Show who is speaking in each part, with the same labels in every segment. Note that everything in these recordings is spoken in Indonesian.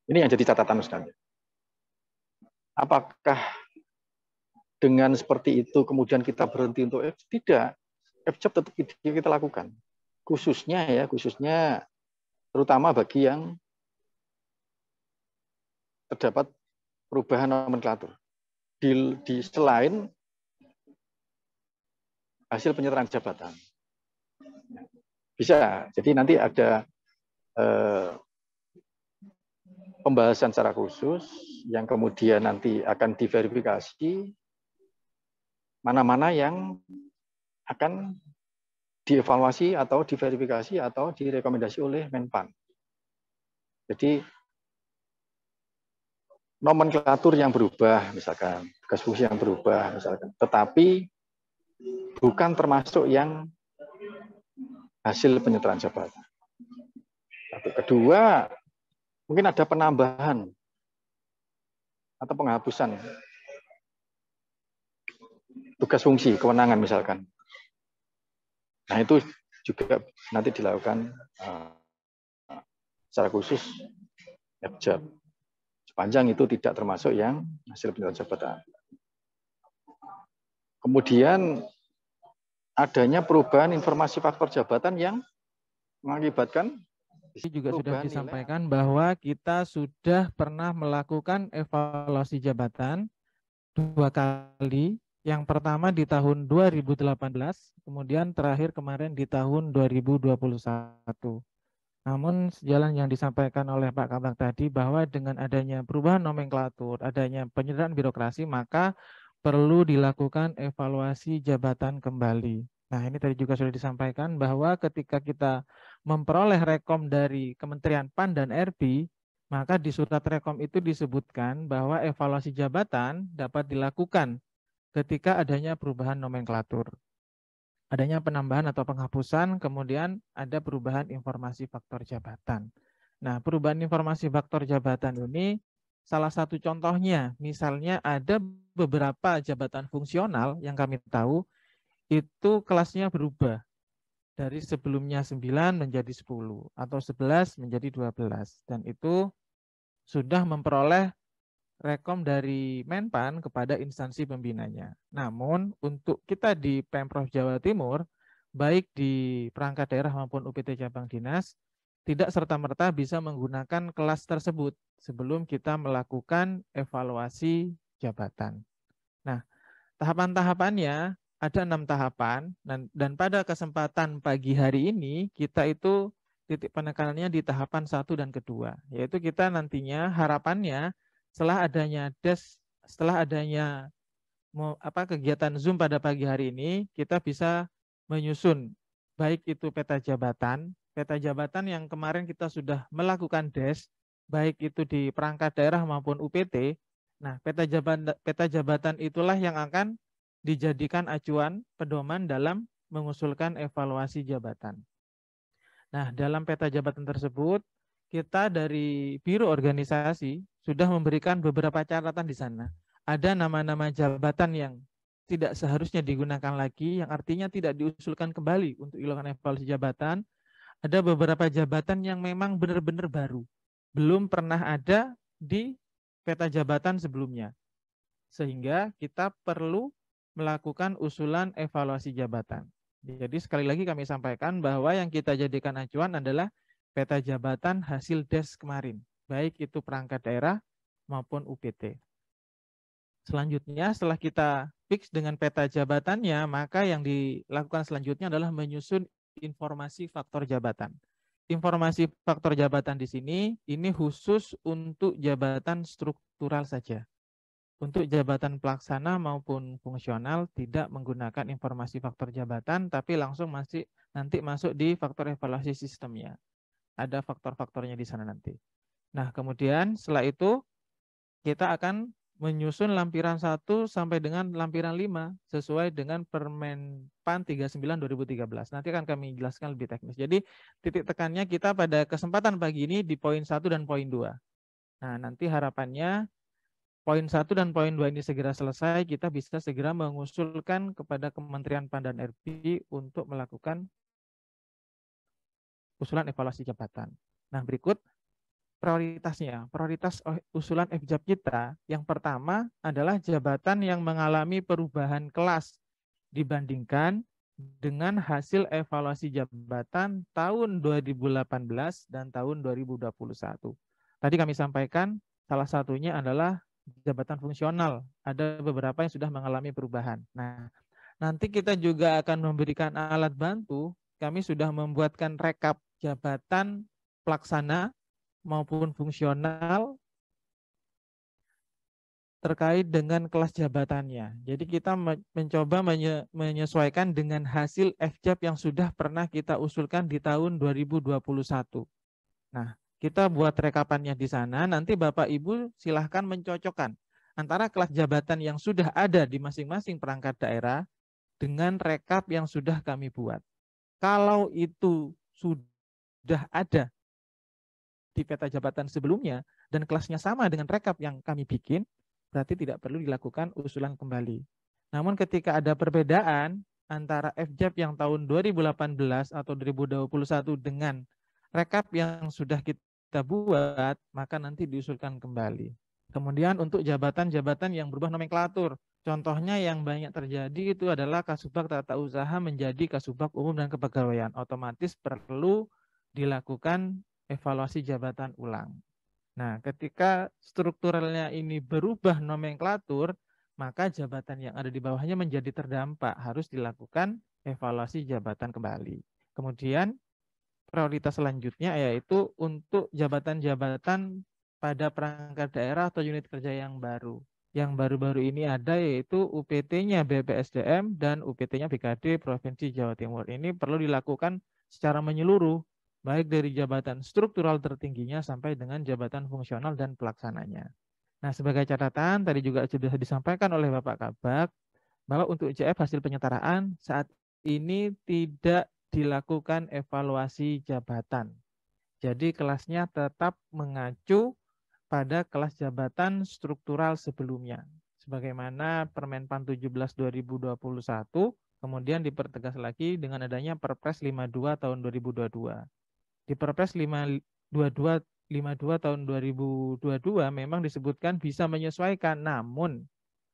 Speaker 1: Ini yang jadi catatan Ustaz. Apakah dengan seperti itu kemudian kita berhenti untuk tidak? F-job tetap kita lakukan. Khususnya terutama bagi yang terdapat perubahan nomenklatur. Di selain hasil penyerahan jabatan. Bisa. Jadi nanti ada pembahasan secara khusus yang kemudian nanti akan diverifikasi mana-mana yang akan dievaluasi atau diverifikasi atau direkomendasi oleh Menpan. Jadi nomenklatur yang berubah misalkan, tugas fungsi yang berubah misalkan, tetapi bukan termasuk yang hasil penyerahan jabatan. Satu. Kedua, mungkin ada penambahan atau penghapusan tugas fungsi, kewenangan misalkan. Nah itu juga nanti dilakukan secara khusus F-job. Sepanjang itu tidak termasuk yang hasil penyerahan jabatan. Kemudian adanya perubahan informasi faktor jabatan yang mengakibatkan
Speaker 2: ini juga sudah disampaikan bahwa kita sudah pernah melakukan evaluasi jabatan 2 kali. Yang pertama di tahun 2018, kemudian terakhir kemarin di tahun 2021. Namun sejalan yang disampaikan oleh Pak Kabak tadi bahwa dengan adanya perubahan nomenklatur, adanya penyederhanaan birokrasi, maka perlu dilakukan evaluasi jabatan kembali. Nah, ini tadi juga sudah disampaikan bahwa ketika kita memperoleh rekom dari Kementerian PAN dan RP, maka di surat rekom itu disebutkan bahwa evaluasi jabatan dapat dilakukan ketika adanya perubahan nomenklatur. Adanya penambahan atau penghapusan, kemudian ada perubahan informasi faktor jabatan. Nah, perubahan informasi faktor jabatan ini salah satu contohnya, misalnya ada beberapa jabatan fungsional yang kami tahu itu kelasnya berubah dari sebelumnya 9 menjadi 10 atau 11 menjadi 12 dan itu sudah memperoleh rekom dari Menpan kepada instansi pembinanya. Namun untuk kita di Pemprov Jawa Timur, baik di perangkat daerah maupun UPT cabang dinas, tidak serta-merta bisa menggunakan kelas tersebut sebelum kita melakukan evaluasi jabatan. Nah, tahapan-tahapannya ada 6 tahapan dan pada kesempatan pagi hari ini kita itu titik penekanannya di tahapan 1 dan kedua, yaitu kita nantinya harapannya setelah adanya kegiatan Zoom pada pagi hari ini, kita bisa menyusun baik itu peta jabatan yang kemarin kita sudah melakukan DES, baik itu di perangkat daerah maupun UPT. Nah, peta jabatan itulah yang akan dijadikan acuan pedoman dalam mengusulkan evaluasi jabatan. Nah, dalam peta jabatan tersebut, kita dari Biro Organisasi sudah memberikan beberapa catatan di sana. Ada nama-nama jabatan yang tidak seharusnya digunakan lagi, yang artinya tidak diusulkan kembali untuk dilakukan evaluasi jabatan. Ada beberapa jabatan yang memang benar-benar baru, belum pernah ada di peta jabatan sebelumnya. Sehingga kita perlu melakukan usulan evaluasi jabatan. Jadi sekali lagi kami sampaikan bahwa yang kita jadikan acuan adalah peta jabatan hasil DES kemarin, baik itu perangkat daerah maupun UPT. Selanjutnya setelah kita fix dengan peta jabatannya, maka yang dilakukan selanjutnya adalah menyusun informasi faktor jabatan. Informasi faktor jabatan di sini ini khusus untuk jabatan struktural saja. Untuk jabatan pelaksana maupun fungsional tidak menggunakan informasi faktor jabatan, tapi langsung nanti masuk di faktor evaluasi sistemnya. Ada faktor-faktornya di sana nanti. Nah, kemudian setelah itu kita akan menyusun lampiran 1 sampai dengan lampiran 5 sesuai dengan Permen PAN 39 2013. Nanti akan kami jelaskan lebih teknis. Jadi titik tekannya kita pada kesempatan pagi ini di poin 1 dan poin 2. Nah, nanti harapannya poin 1 dan poin 2 ini segera selesai, kita bisa segera mengusulkan kepada Kementerian PAN dan RB untuk melakukan usulan evaluasi jabatan. Nah, berikut prioritasnya. Prioritas usulan FJAB kita yang pertama adalah jabatan yang mengalami perubahan kelas dibandingkan dengan hasil evaluasi jabatan tahun 2018 dan tahun 2021. Tadi kami sampaikan salah satunya adalah jabatan fungsional. Ada beberapa yang sudah mengalami perubahan. Nah, nanti kita juga akan memberikan alat bantu. Kami sudah membuatkan rekap jabatan pelaksana maupun fungsional terkait dengan kelas jabatannya. Jadi kita mencoba menyesuaikan dengan hasil FJAB yang sudah pernah kita usulkan di tahun 2021. Nah, kita buat rekapannya di sana, nanti Bapak Ibu silahkan mencocokkan antara kelas jabatan yang sudah ada di masing-masing perangkat daerah dengan rekap yang sudah kami buat. Kalau itu sudah ada di peta jabatan sebelumnya dan kelasnya sama dengan rekap yang kami bikin, berarti tidak perlu dilakukan usulan kembali. Namun ketika ada perbedaan antara FJAB yang tahun 2018 atau 2021 dengan rekap yang sudah kita buat, maka nanti diusulkan kembali. Kemudian untuk jabatan-jabatan yang berubah nomenklatur, contohnya yang banyak terjadi itu adalah Kasubag Tata Usaha menjadi Kasubag Umum dan Kepegawaian. Otomatis perlu dilakukan evaluasi jabatan ulang. Nah, ketika strukturalnya ini berubah nomenklatur, maka jabatan yang ada di bawahnya menjadi terdampak, harus dilakukan evaluasi jabatan kembali. Kemudian prioritas selanjutnya yaitu untuk jabatan-jabatan pada perangkat daerah atau unit kerja yang baru. Yang baru-baru ini ada yaitu UPT-nya BPSDM dan UPT-nya BKD Provinsi Jawa Timur. Ini perlu dilakukan secara menyeluruh, baik dari jabatan struktural tertingginya sampai dengan jabatan fungsional dan pelaksananya. Nah, sebagai catatan, tadi juga sudah disampaikan oleh Bapak Kabag, bahwa untuk JF hasil penyetaraan saat ini tidak dilakukan evaluasi jabatan. Jadi kelasnya tetap mengacu pada kelas jabatan struktural sebelumnya. Sebagaimana Permenpan 17/2021, kemudian dipertegas lagi dengan adanya Perpres 52 tahun 2022. Di Perpres 52 tahun 2022 memang disebutkan bisa menyesuaikan, namun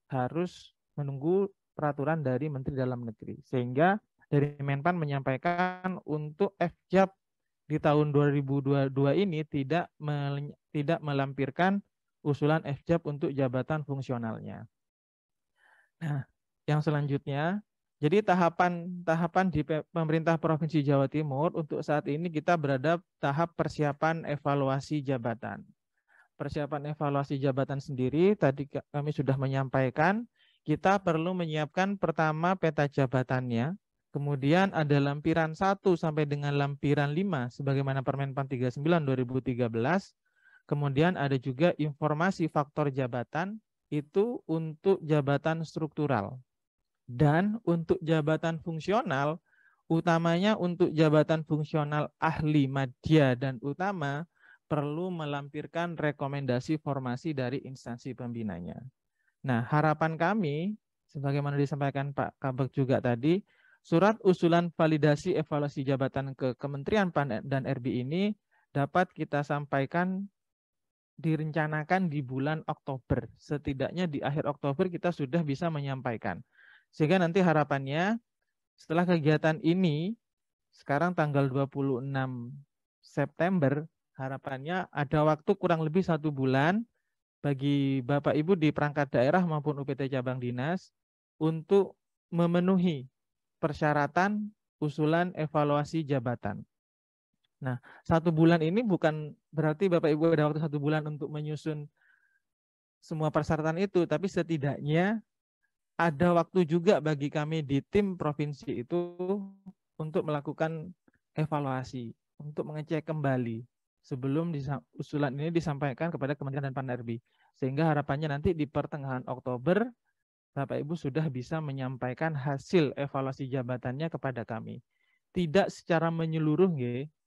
Speaker 2: harus menunggu peraturan dari Menteri Dalam Negeri. Sehingga dari Menpan menyampaikan untuk FJAB di tahun 2022 ini tidak melampirkan usulan FJAB untuk jabatan fungsionalnya. Nah, yang selanjutnya, jadi tahapan di pemerintah Provinsi Jawa Timur untuk saat ini kita berada tahap persiapan evaluasi jabatan. Persiapan evaluasi jabatan sendiri tadi kami sudah menyampaikan, kita perlu menyiapkan pertama peta jabatannya, kemudian ada lampiran 1 sampai dengan lampiran 5 sebagaimana Permenpan 39/2013. Kemudian ada juga informasi faktor jabatan itu untuk jabatan struktural. Dan untuk jabatan fungsional, utamanya untuk jabatan fungsional ahli, madya, dan utama, perlu melampirkan rekomendasi formasi dari instansi pembinanya. Nah, harapan kami, sebagaimana disampaikan Pak Kabag juga tadi, surat usulan validasi evaluasi jabatan ke Kementerian PAN dan RB ini dapat kita sampaikan direncanakan di bulan Oktober. Setidaknya di akhir Oktober kita sudah bisa menyampaikan. Sehingga nanti harapannya setelah kegiatan ini, sekarang tanggal 26 September, harapannya ada waktu kurang lebih 1 bulan bagi Bapak Ibu di perangkat daerah maupun UPT cabang dinas untuk memenuhi persyaratan usulan evaluasi jabatan. Nah, 1 bulan ini bukan berarti Bapak Ibu ada waktu 1 bulan untuk menyusun semua persyaratan itu, tapi setidaknya ada waktu juga bagi kami di tim provinsi itu untuk melakukan evaluasi, untuk mengecek kembali sebelum usulan ini disampaikan kepada Kementerian dan PAN RB. Sehingga harapannya nanti di pertengahan Oktober, Bapak Ibu sudah bisa menyampaikan hasil evaluasi jabatannya kepada kami. Tidak secara menyeluruh,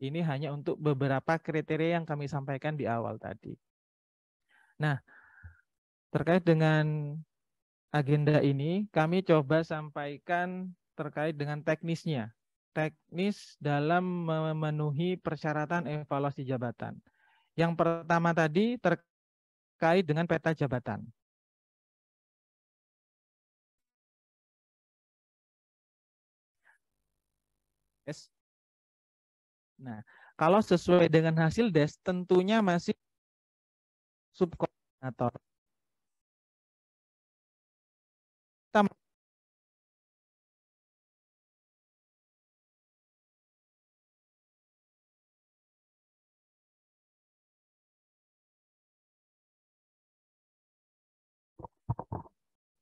Speaker 2: ini hanya untuk beberapa kriteria yang kami sampaikan di awal tadi. Nah, Terkait dengan agenda ini, kami coba sampaikan terkait dengan teknisnya. Teknis dalam memenuhi persyaratan evaluasi jabatan. Yang pertama tadi terkait dengan peta jabatan. Nah, kalau sesuai dengan hasil DES, tentunya masih subkoordinator.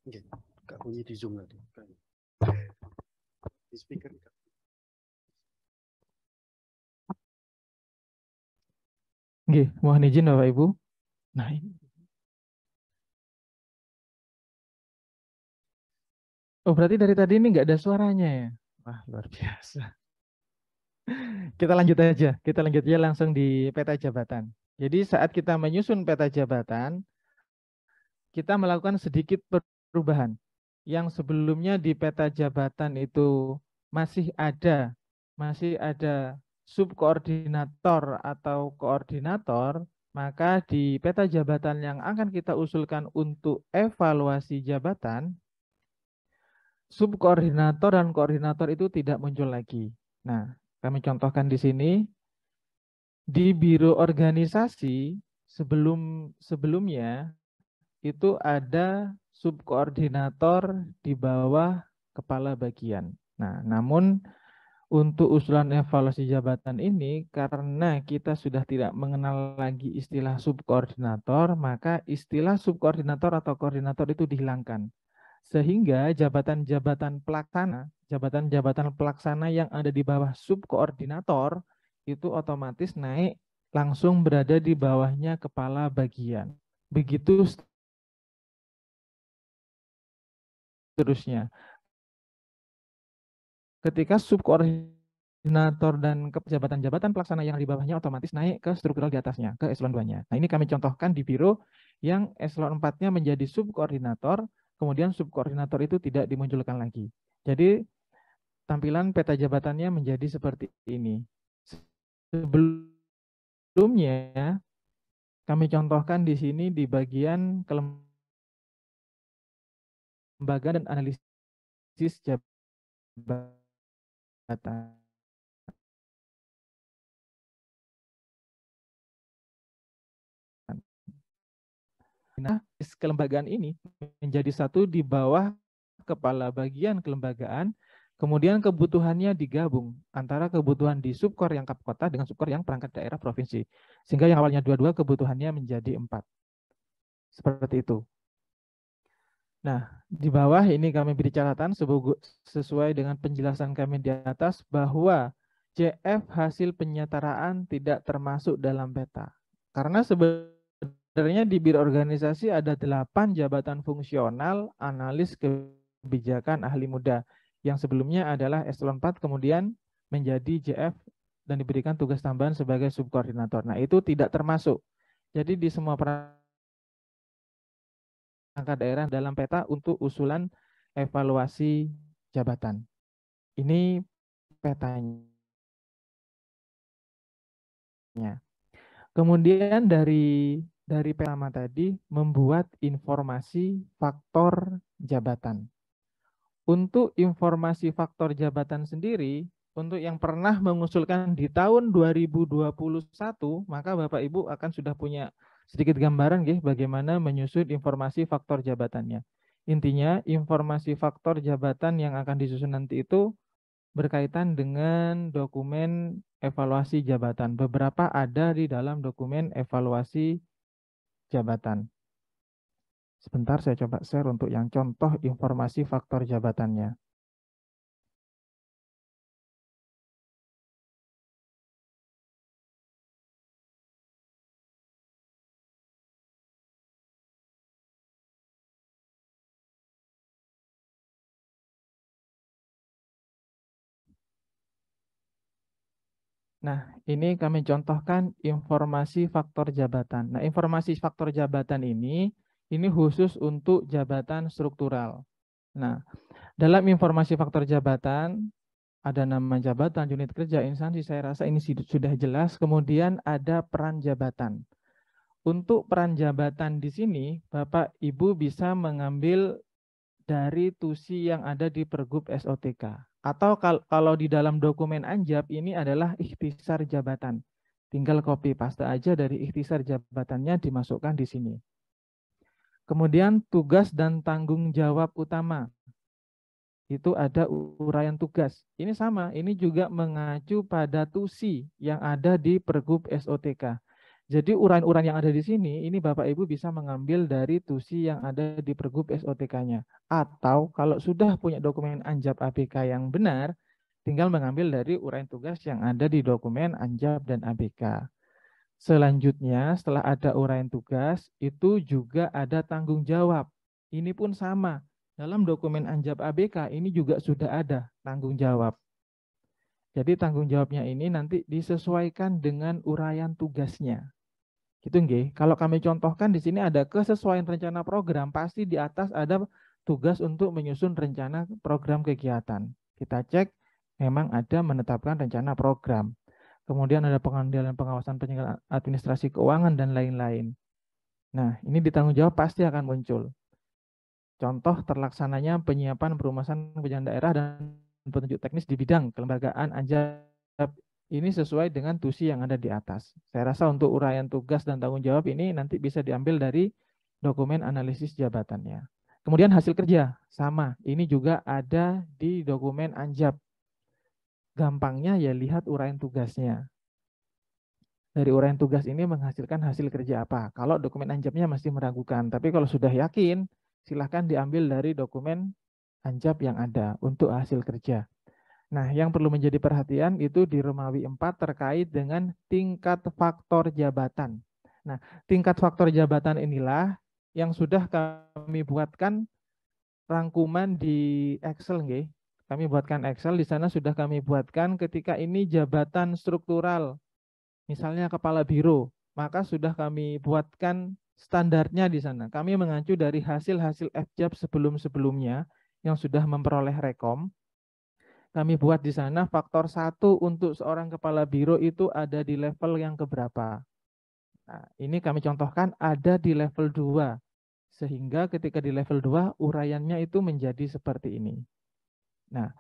Speaker 2: Kita
Speaker 3: Kak bunyi di Zoom tadi. Di speaker.
Speaker 2: Nggih, mohon izin Bapak Ibu. Nah, ini. Oh, berarti dari tadi ini nggak ada suaranya ya? Wah, luar biasa. Kita lanjut aja. Kita lanjut aja langsung di peta jabatan. Jadi saat kita menyusun peta jabatan, kita melakukan sedikit perubahan. Yang sebelumnya di peta jabatan itu masih ada subkoordinator atau koordinator, maka di peta jabatan yang akan kita usulkan untuk evaluasi jabatan, subkoordinator dan koordinator itu tidak muncul lagi. Nah, kami contohkan di sini, di biro organisasi sebelumnya itu ada subkoordinator di bawah kepala bagian. Nah, namun untuk usulan evaluasi jabatan ini, karena kita sudah tidak mengenal lagi istilah subkoordinator, maka istilah subkoordinator atau koordinator itu dihilangkan. Sehingga jabatan-jabatan pelaksana yang ada di bawah subkoordinator itu otomatis naik langsung berada di bawahnya kepala bagian. Begitu seterusnya. Ketika subkoordinator dan jabatan-jabatan pelaksana yang di bawahnya otomatis naik ke struktural di atasnya, ke eselon 2-nya. Nah, ini kami contohkan di biro yang eselon 4-nya menjadi subkoordinator, kemudian subkoordinator itu tidak dimunculkan lagi. Jadi, tampilan peta jabatannya menjadi seperti ini. Sebelumnya, kami contohkan di sini di bagian kelembagaan dan analisis jabatan. Nah, kelembagaan ini menjadi satu di bawah kepala bagian kelembagaan, kemudian kebutuhannya digabung antara kebutuhan di subkor yang kap kota dengan subkor yang perangkat daerah provinsi. Sehingga yang awalnya 22 kebutuhannya menjadi 4. Seperti itu. Nah, di bawah ini kami beri catatan sesuai dengan penjelasan kami di atas bahwa CF hasil penyetaraan tidak termasuk dalam peta. Karena sebenarnya di biro organisasi ada 8 jabatan fungsional analis kebijakan ahli muda yang sebelumnya adalah eselon 4 kemudian menjadi JF dan diberikan tugas tambahan sebagai subkoordinator. Nah, itu tidak termasuk. Jadi di semua perangkat daerah dalam peta untuk usulan evaluasi jabatan. Ini petanya. Kemudian dari pertama tadi membuat informasi faktor jabatan. Untuk informasi faktor jabatan sendiri, untuk yang pernah mengusulkan di tahun 2021, maka Bapak Ibu akan sudah punya sedikit gambaran bagaimana menyusun informasi faktor jabatannya. Intinya, informasi faktor jabatan yang akan disusun nanti itu berkaitan dengan dokumen evaluasi jabatan. Beberapa ada di dalam dokumen evaluasi jabatan. Sebentar saya coba share untuk yang contoh informasi faktor jabatannya. Nah, ini kami contohkan informasi faktor jabatan. Nah, informasi faktor jabatan ini Ini khusus untuk jabatan struktural. Nah, dalam informasi faktor jabatan, ada nama jabatan, unit kerja, instansi, saya rasa ini sudah jelas. Kemudian ada peran jabatan. Untuk peran jabatan di sini, Bapak Ibu bisa mengambil dari tusi yang ada di Pergub SOTK. Atau kalau di dalam dokumen Anjab, ini adalah ikhtisar jabatan. Tinggal copy paste aja dari ikhtisar jabatannya dimasukkan di sini. Kemudian tugas dan tanggung jawab utama. Itu ada uraian tugas. Ini sama, ini juga mengacu pada tusi yang ada di Pergub SOTK. Jadi uraian-uraian yang ada di sini, ini Bapak Ibu bisa mengambil dari tusi yang ada di Pergub SOTK-nya. Atau kalau sudah punya dokumen Anjab ABK yang benar, tinggal mengambil dari uraian tugas yang ada di dokumen Anjab dan ABK. Selanjutnya, setelah ada uraian tugas, itu juga ada tanggung jawab. Ini pun sama. Dalam dokumen Anjab ABK ini juga sudah ada tanggung jawab. Jadi tanggung jawabnya ini nanti disesuaikan dengan uraian tugasnya. Gitu nggih. Kalau kami contohkan di sini ada kesesuaian rencana program, pasti di atas ada tugas untuk menyusun rencana program kegiatan. Kita cek memang ada menetapkan rencana program. Kemudian ada pengendalian pengawasan penyelenggaraan administrasi keuangan dan lain-lain. Nah, ini di tanggung jawab pasti akan muncul. Contoh terlaksananya penyiapan perumahan kebijakan daerah dan petunjuk teknis di bidang kelembagaan Anjab ini sesuai dengan tusi yang ada di atas. Saya rasa untuk uraian tugas dan tanggung jawab ini nanti bisa diambil dari dokumen analisis jabatannya. Kemudian hasil kerja, sama. Ini juga ada di dokumen Anjab. Gampangnya ya lihat uraian tugasnya. Dari uraian tugas ini menghasilkan hasil kerja apa. Kalau dokumen Anjabnya masih meragukan, tapi kalau sudah yakin, silahkan diambil dari dokumen Anjab yang ada untuk hasil kerja. Nah, yang perlu menjadi perhatian itu di Romawi 4 terkait dengan tingkat faktor jabatan. Nah, tingkat faktor jabatan inilah yang sudah kami buatkan rangkuman di Excel, nggih. Kami buatkan Excel, di sana sudah kami buatkan ketika ini jabatan struktural. Misalnya kepala biro, maka sudah kami buatkan standarnya di sana. Kami mengacu dari hasil-hasil FJAB sebelum-sebelumnya yang sudah memperoleh rekom. Kami buat di sana faktor 1 untuk seorang kepala biro itu ada di level yang keberapa. Nah, ini kami contohkan ada di level 2. Sehingga ketika di level 2 uraiannya itu menjadi seperti ini. Nah,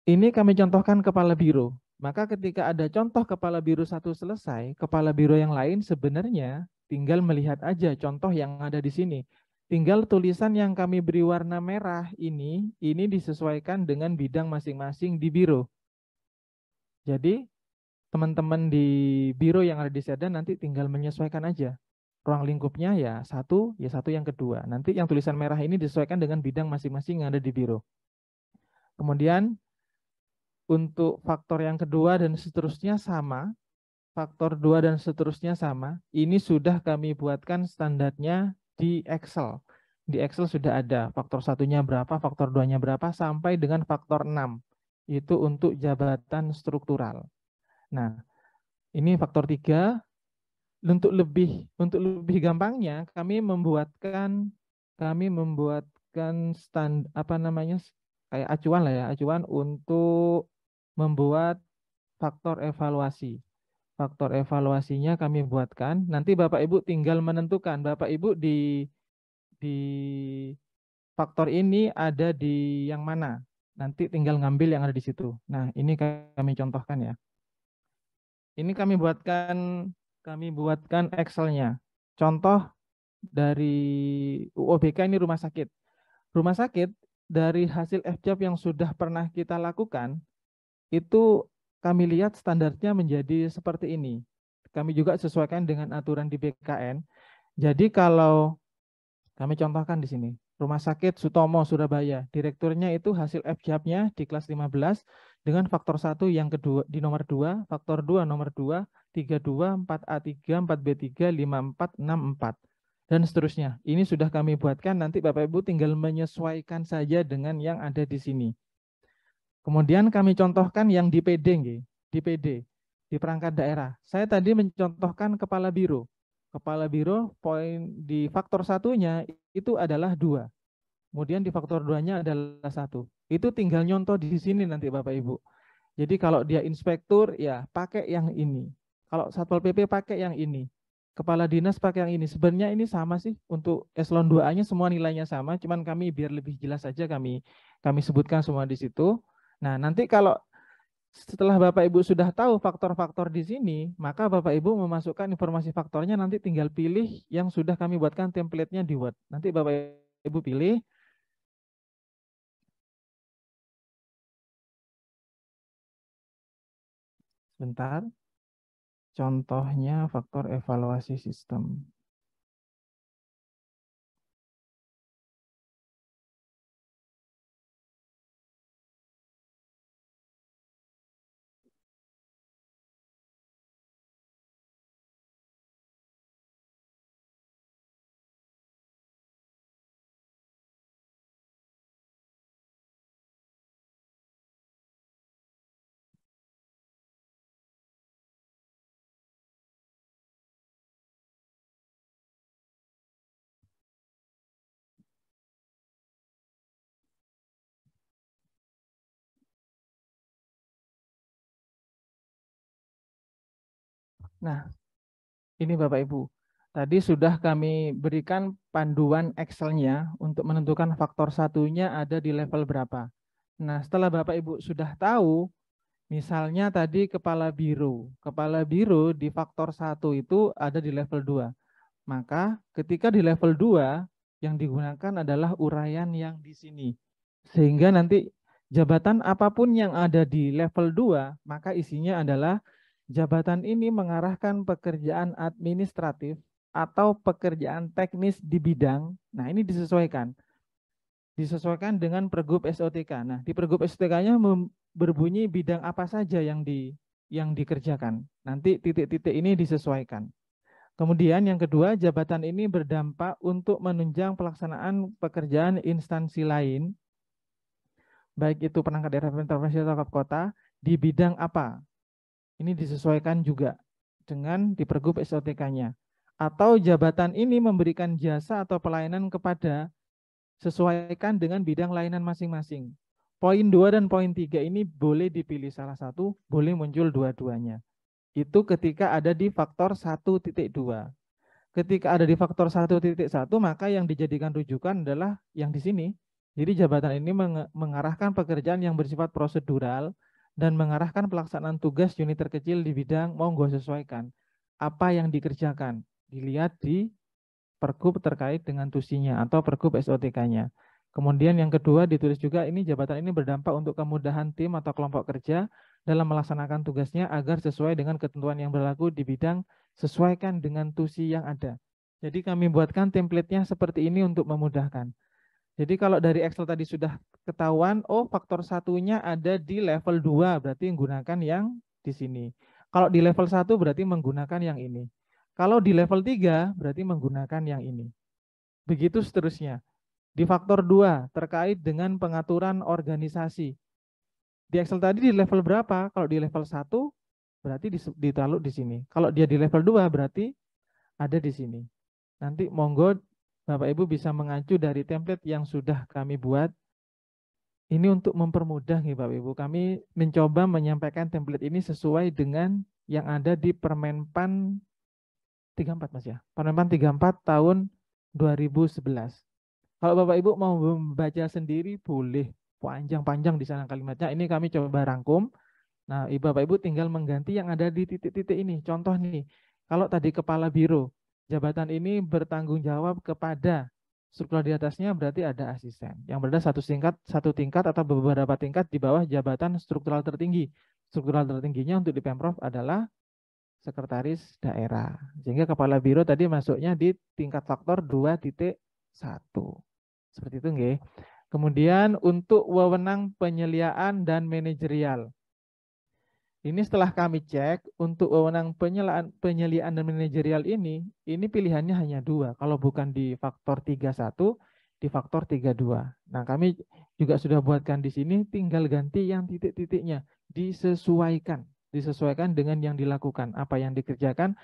Speaker 2: ini kami contohkan kepala biro. Maka ketika ada contoh kepala biro 1 selesai, kepala biro yang lain sebenarnya tinggal melihat aja contoh yang ada di sini. Tinggal tulisan yang kami beri warna merah ini disesuaikan dengan bidang masing-masing di biro. Jadi teman-teman di biro yang ada di Seda nanti tinggal menyesuaikan aja. Ruang lingkupnya ya satu yang kedua. Nanti yang tulisan merah ini disesuaikan dengan bidang masing-masing yang ada di biro. Kemudian untuk faktor yang kedua dan seterusnya sama, faktor 2 dan seterusnya sama, ini sudah kami buatkan standarnya di Excel. Di Excel sudah ada faktor 1-nya berapa, faktor 2-nya berapa, sampai dengan faktor 6. Itu untuk jabatan struktural. Nah, ini faktor 3. Untuk lebih gampangnya, kami membuatkan kayak acuan lah ya, acuan untuk membuat faktor evaluasi. Faktor evaluasinya kami buatkan. Nanti Bapak Ibu tinggal menentukan. Bapak Ibu di faktor ini ada di yang mana. Nanti tinggal ngambil yang ada di situ. Nah, ini kami contohkan ya. Ini kami buatkan Excel-nya. Contoh dari UOBK ini rumah sakit. Rumah sakit dari hasil FJAB yang sudah pernah kita lakukan, itu kami lihat standarnya menjadi seperti ini. Kami juga sesuaikan dengan aturan di BKN. Jadi kalau kami contohkan di sini, Rumah Sakit Sutomo Surabaya, direkturnya itu hasil FJAB-nya di kelas 15 dengan faktor 1 yang kedua di nomor 2, faktor 2 nomor 2, 32, 4A3, 4B3, 54, 64 dan seterusnya. Ini sudah kami buatkan, nanti Bapak Ibu tinggal menyesuaikan saja dengan yang ada di sini. Kemudian kami contohkan yang di PD, di PD, di perangkat daerah. Saya tadi mencontohkan kepala biro. Kepala biro poin di faktor satunya itu adalah 2. Kemudian di faktor 2-nya adalah 1. Itu tinggal nyontoh di sini nanti Bapak Ibu. Jadi kalau dia inspektur ya pakai yang ini. Kalau Satpol PP pakai yang ini. Kepala dinas pakai yang ini. Sebenarnya ini sama sih untuk eselon 2A-nya semua nilainya sama, cuman kami biar lebih jelas saja kami sebutkan semua di situ. Nah, nanti kalau setelah Bapak Ibu sudah tahu faktor-faktor di sini, maka Bapak Ibu memasukkan informasi faktornya, nanti tinggal pilih yang sudah kami buatkan template-nya di Word. Nanti Bapak Ibu pilih. Sebentar. Contohnya faktor evaluasi sistem. Nah, ini Bapak Ibu. Tadi sudah kami berikan panduan Excel-nya untuk menentukan faktor satunya ada di level berapa. Nah, setelah Bapak Ibu sudah tahu, misalnya tadi kepala biro. Kepala biro di faktor 1 itu ada di level 2. Maka ketika di level 2, yang digunakan adalah uraian yang di sini. Sehingga nanti jabatan apapun yang ada di level 2, maka isinya adalah jabatan ini mengarahkan pekerjaan administratif atau pekerjaan teknis di bidang. Nah, ini disesuaikan. Disesuaikan dengan Pergub SOTK. Nah, di Pergub SOTK-nya berbunyi bidang apa saja yang dikerjakan. Nanti titik-titik ini disesuaikan. Kemudian yang kedua, jabatan ini berdampak untuk menunjang pelaksanaan pekerjaan instansi lain, baik itu perangkat daerah provinsi atau kota, di bidang apa. Ini disesuaikan juga dengan di Pergub SOTK-nya. Atau jabatan ini memberikan jasa atau pelayanan kepada, sesuaikan dengan bidang layanan masing-masing. Poin 2 dan poin 3 ini boleh dipilih salah satu, boleh muncul dua-duanya. Itu ketika ada di faktor 1.2. Ketika ada di faktor 1.1, maka yang dijadikan rujukan adalah yang di sini. Jadi jabatan ini mengarahkan pekerjaan yang bersifat prosedural dan mengarahkan pelaksanaan tugas unit terkecil di bidang, monggo sesuaikan. Apa yang dikerjakan, dilihat di Pergub terkait dengan tusinya atau Pergub SOTK-nya. Kemudian yang kedua ditulis juga ini jabatan ini berdampak untuk kemudahan tim atau kelompok kerja dalam melaksanakan tugasnya agar sesuai dengan ketentuan yang berlaku di bidang, sesuaikan dengan tusi yang ada. Jadi kami buatkan template-nya seperti ini untuk memudahkan. Jadi kalau dari Excel tadi sudah ketahuan, oh faktor satunya ada di level 2, berarti menggunakan yang di sini. Kalau di level 1 berarti menggunakan yang ini. Kalau di level 3 berarti menggunakan yang ini. Begitu seterusnya. Di faktor 2 terkait dengan pengaturan organisasi. Di Excel tadi di level berapa? Kalau di level 1 berarti ditaruh di sini. Kalau dia di level 2 berarti ada di sini. Nanti monggo Bapak Ibu bisa mengacu dari template yang sudah kami buat. Ini untuk mempermudah nih Bapak Ibu. Kami mencoba menyampaikan template ini sesuai dengan yang ada di Permenpan 34 Mas ya. Permenpan 34 tahun 2011. Kalau Bapak Ibu mau membaca sendiri boleh, panjang-panjang di sana kalimatnya. Ini kami coba rangkum. Nah, Bapak Ibu tinggal mengganti yang ada di titik-titik ini. Contoh nih, kalau tadi kepala biro, jabatan ini bertanggung jawab kepada struktur di atasnya berarti ada asisten. Yang berada satu tingkat atau beberapa tingkat di bawah jabatan struktural tertinggi. Struktural tertingginya untuk di Pemprov adalah sekretaris daerah. Sehingga kepala biro tadi masuknya di tingkat faktor 2.1. Seperti itu nggih. Kemudian untuk wewenang penyeliaan dan manajerial. Ini setelah kami cek untuk wewenang penyeliaan dan manajerial ini pilihannya hanya 2. Kalau bukan di faktor 31, di faktor 32. Nah, kami juga sudah buatkan di sini, tinggal ganti yang titik-titiknya, disesuaikan dengan yang dilakukan, apa yang dikerjakan,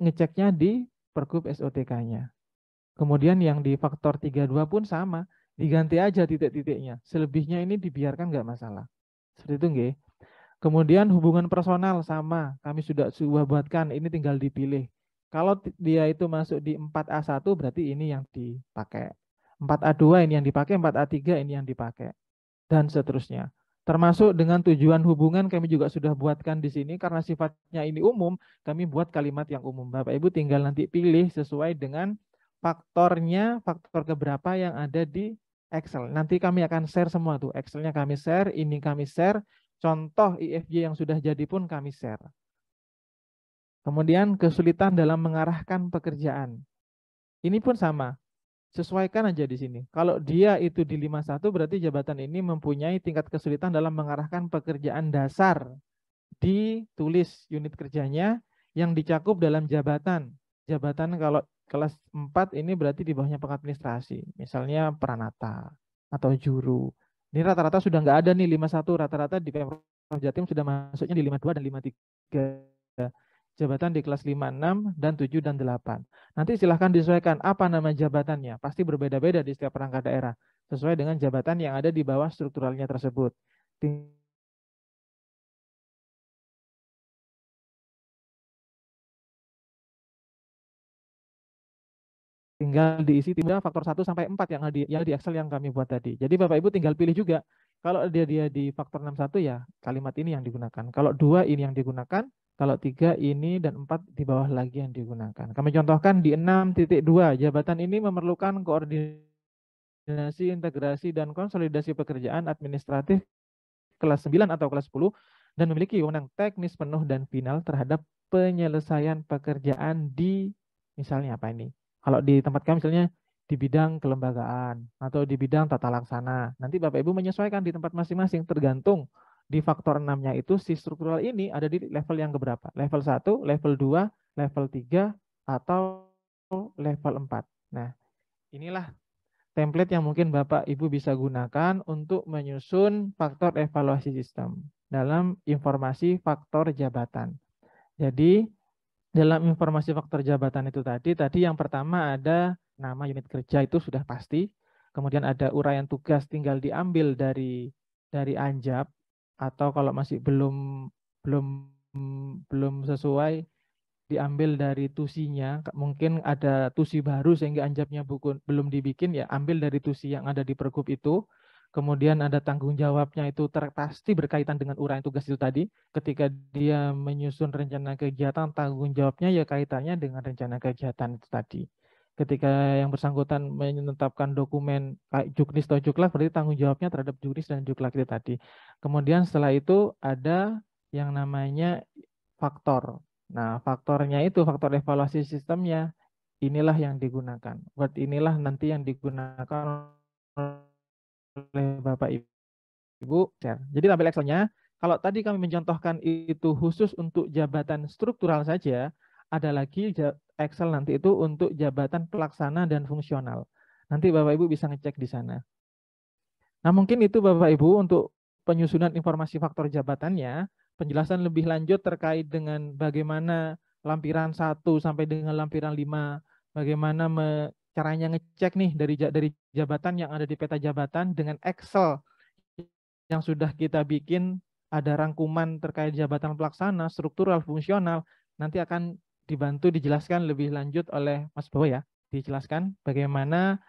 Speaker 2: ngeceknya di Pergub SOTK-nya. Kemudian yang di faktor 32 pun sama, diganti aja titik-titiknya. Selebihnya ini dibiarkan nggak masalah. Seperti itu nggih. Kemudian hubungan personal sama, kami sudah buatkan, ini tinggal dipilih. Kalau dia itu masuk di 4A1 berarti ini yang dipakai. 4A2 ini yang dipakai, 4A3 ini yang dipakai. Dan seterusnya. Termasuk dengan tujuan hubungan kami juga sudah buatkan di sini karena sifatnya ini umum, kami buat kalimat yang umum. Bapak Ibu tinggal nanti pilih sesuai dengan faktornya, faktor keberapa yang ada di Excel. Nanti kami akan share semua tuh. Excelnya kami share, ini kami share, contoh IFJ yang sudah jadi pun kami share. Kemudian kesulitan dalam mengarahkan pekerjaan. Ini pun sama. Sesuaikan aja di sini. Kalau dia itu di 51 berarti jabatan ini mempunyai tingkat kesulitan dalam mengarahkan pekerjaan dasar. Ditulis unit kerjanya yang dicakup dalam jabatan. Jabatan kalau kelas 4 ini berarti di bawahnya pengadministrasi. Misalnya Pranata atau Juru. Ini rata-rata sudah nggak ada nih 51, rata-rata di Pemprov Jatim sudah masuknya di 52 dan 53. Jabatan di kelas 5, 6, dan 7, dan 8. Nanti silahkan disesuaikan apa nama jabatannya. Pasti berbeda-beda di setiap perangkat daerah. Sesuai dengan jabatan yang ada di bawah strukturalnya tersebut. Tinggal diisi timnya faktor 1 sampai 4 yang di Excel yang kami buat tadi. Jadi Bapak Ibu tinggal pilih juga. Kalau dia di faktor 61 ya kalimat ini yang digunakan. Kalau 2 ini yang digunakan, kalau 3 ini dan 4 di bawah lagi yang digunakan. Kami contohkan di 6.2, jabatan ini memerlukan koordinasi, integrasi, dan konsolidasi pekerjaan administratif kelas 9 atau kelas 10 dan memiliki wewenang teknis penuh dan final terhadap penyelesaian pekerjaan di misalnya apa ini? Kalau di tempat kami misalnya di bidang kelembagaan atau di bidang tata laksana. Nanti Bapak Ibu menyesuaikan di tempat masing-masing tergantung di faktor 6-nya itu si struktural ini ada di level yang keberapa? Level 1, level 2, level 3, atau level 4. Nah, inilah template yang mungkin Bapak Ibu bisa gunakan untuk menyusun faktor evaluasi sistem dalam informasi faktor jabatan. Jadi dalam informasi faktor jabatan itu tadi yang pertama ada nama unit kerja itu sudah pasti. Kemudian ada uraian tugas tinggal diambil dari Anjab atau kalau masih belum sesuai diambil dari tusinya. Mungkin ada tusi baru sehingga Anjabnya belum dibikin ya, ambil dari tusi yang ada di pergub itu. Kemudian ada tanggung jawabnya itu pasti berkaitan dengan uraian tugas itu tadi. Ketika dia menyusun rencana kegiatan, tanggung jawabnya ya kaitannya dengan rencana kegiatan itu tadi. Ketika yang bersangkutan menetapkan dokumen juknis atau juklak, berarti tanggung jawabnya terhadap juknis dan juklak itu tadi. Kemudian setelah itu ada yang namanya faktor. Nah, faktornya itu, faktor evaluasi sistemnya, inilah yang digunakan. Word inilah nanti yang digunakan oleh Bapak Ibu. Jadi tabel Excelnya, kalau tadi kami mencontohkan itu khusus untuk jabatan struktural saja, ada lagi Excel nanti itu untuk jabatan pelaksana dan fungsional. Nanti Bapak Ibu bisa ngecek di sana. Nah, mungkin itu Bapak Ibu untuk penyusunan informasi faktor jabatannya. Penjelasan lebih lanjut terkait dengan bagaimana lampiran 1 sampai dengan lampiran 5, bagaimana caranya ngecek nih dari jabatan yang ada di peta jabatan dengan Excel yang sudah kita bikin, ada rangkuman terkait jabatan pelaksana, struktural, fungsional, nanti akan dibantu dijelaskan lebih lanjut oleh Mas Bowo ya. Dijelaskan bagaimana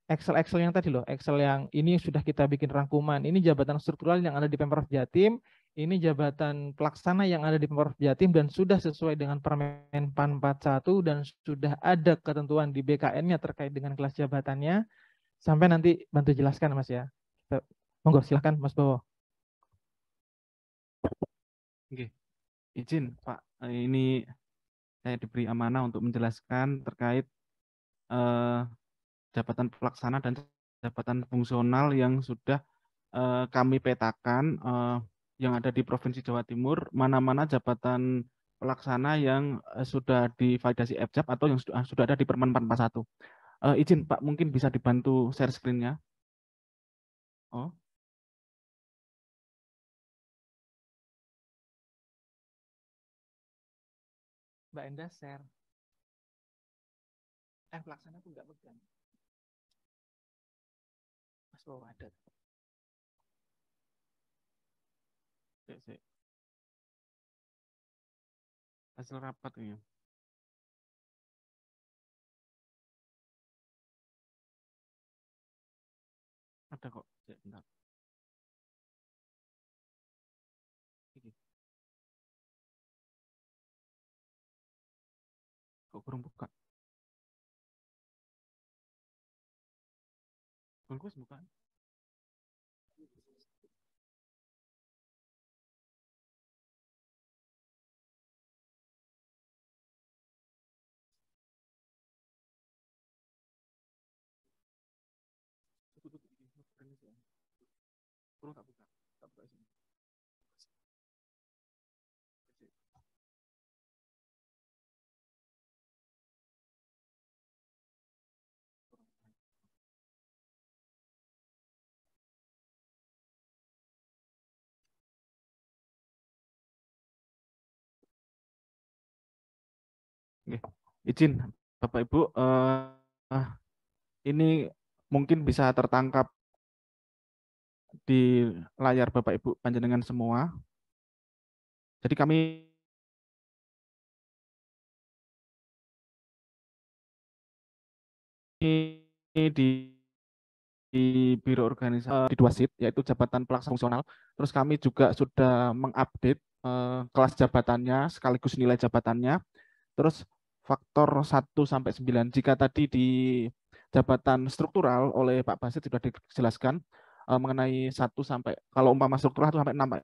Speaker 2: Excel yang tadi loh, Excel yang ini sudah kita bikin rangkuman. Ini jabatan struktural yang ada di Pemprov Jatim, ini jabatan pelaksana yang ada di Pemprov Jatim dan sudah sesuai dengan Permen PAN 41 dan sudah ada ketentuan di BKN-nya terkait dengan kelas jabatannya. Sampai nanti bantu jelaskan Mas ya. Monggo silahkan Mas Bowo.
Speaker 4: Oke, izin Pak, ini saya diberi amanah untuk menjelaskan terkait jabatan pelaksana dan jabatan fungsional yang sudah kami petakan yang ada di Provinsi Jawa Timur, mana-mana jabatan pelaksana yang sudah divalidasi FJAP atau yang sudah ada di Permen 41. Izin Pak, mungkin bisa dibantu share screen-nya. Oh.
Speaker 2: Mbak Enda share. pelaksana aku nggak pegang. Mas Wawa ada.
Speaker 4: Sik. Hasil rapat ini. Ada kok. Sik, bentar. Iki. Kok kurang buka? Bungkus buka. Kurang tak buka. Tak buka sini. Oke. Izin Bapak Ibu, ini mungkin bisa tertangkap di layar Bapak Ibu panjenengan semua. Jadi kami di Biro Organisasi di 2 SIT, yaitu jabatan pelaksana fungsional. Terus kami juga sudah mengupdate kelas jabatannya sekaligus nilai jabatannya. Terus faktor 1 sampai 9. Jika tadi di jabatan struktural oleh Pak Basit sudah dijelaskan mengenai 1 sampai, kalau umpama struktural 1 sampai 6,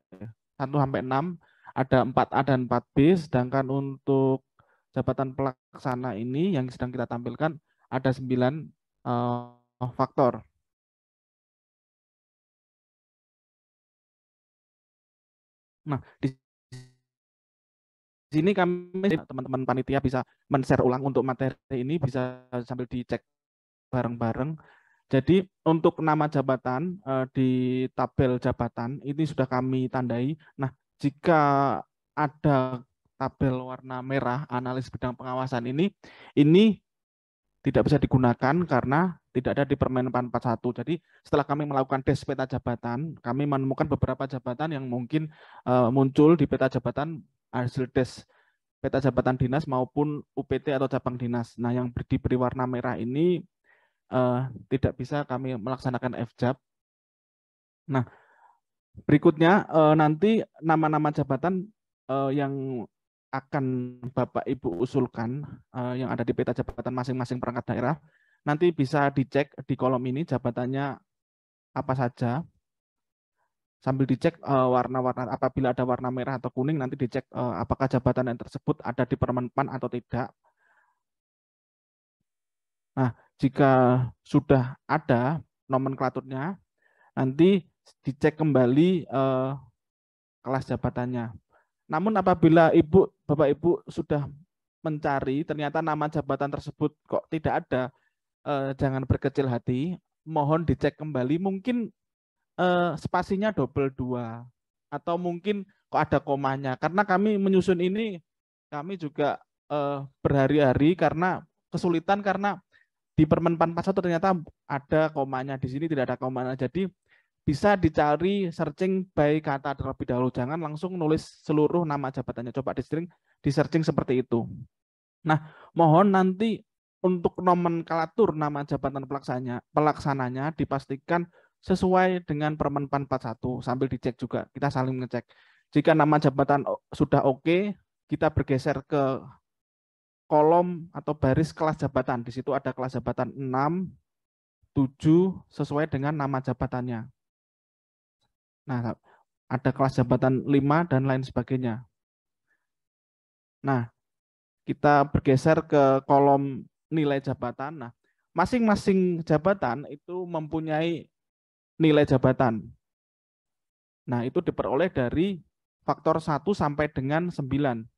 Speaker 4: 1 sampai 6 ada 4A dan 4B, sedangkan untuk jabatan pelaksana ini yang sedang kita tampilkan ada 9 faktor. Nah, di sini kami teman-teman panitia bisa men-share ulang untuk materi ini, bisa sambil dicek bareng-bareng. Jadi untuk nama jabatan di tabel jabatan ini sudah kami tandai. Nah, jika ada tabel warna merah analis bidang pengawasan ini tidak bisa digunakan karena tidak ada di Permen-Pan 41. Jadi setelah kami melakukan tes peta jabatan, kami menemukan beberapa jabatan yang mungkin muncul di peta jabatan hasil tes peta jabatan dinas maupun UPT atau cabang dinas. Nah, yang diberi warna merah ini tidak bisa kami melaksanakan FJAB. Nah, berikutnya nanti nama-nama jabatan yang akan Bapak Ibu usulkan yang ada di peta jabatan masing-masing perangkat daerah, nanti bisa dicek di kolom ini jabatannya apa saja. Sambil dicek warna-warna, apabila ada warna merah atau kuning, nanti dicek apakah jabatan yang tersebut ada di Permenpan atau tidak. Nah, jika sudah ada nomenklaturnya, nanti dicek kembali kelas jabatannya. Namun apabila Bapak Ibu sudah mencari, ternyata nama jabatan tersebut kok tidak ada, jangan berkecil hati, mohon dicek kembali, mungkin spasinya double 2 atau mungkin kok ada komanya, karena kami menyusun ini kami juga berhari-hari karena kesulitan, karena di Permen-Pan 41 ternyata ada komanya, di sini tidak ada komanya. Jadi bisa dicari searching by kata terlebih dahulu, jangan langsung nulis seluruh nama jabatannya, coba di searching seperti itu. Nah, mohon nanti untuk nomenklatur nama jabatan pelaksananya dipastikan sesuai dengan Permen-Pan 41, sambil dicek juga, kita saling ngecek. Jika nama jabatan sudah oke, kita bergeser ke kolom atau baris kelas jabatan. Di situ ada kelas jabatan 6, 7 sesuai dengan nama jabatannya. Nah, ada kelas jabatan 5 dan lain sebagainya. Nah, kita bergeser ke kolom nilai jabatan. Nah, masing-masing jabatan itu mempunyai nilai jabatan. Nah, itu diperoleh dari faktor 1 sampai dengan 9.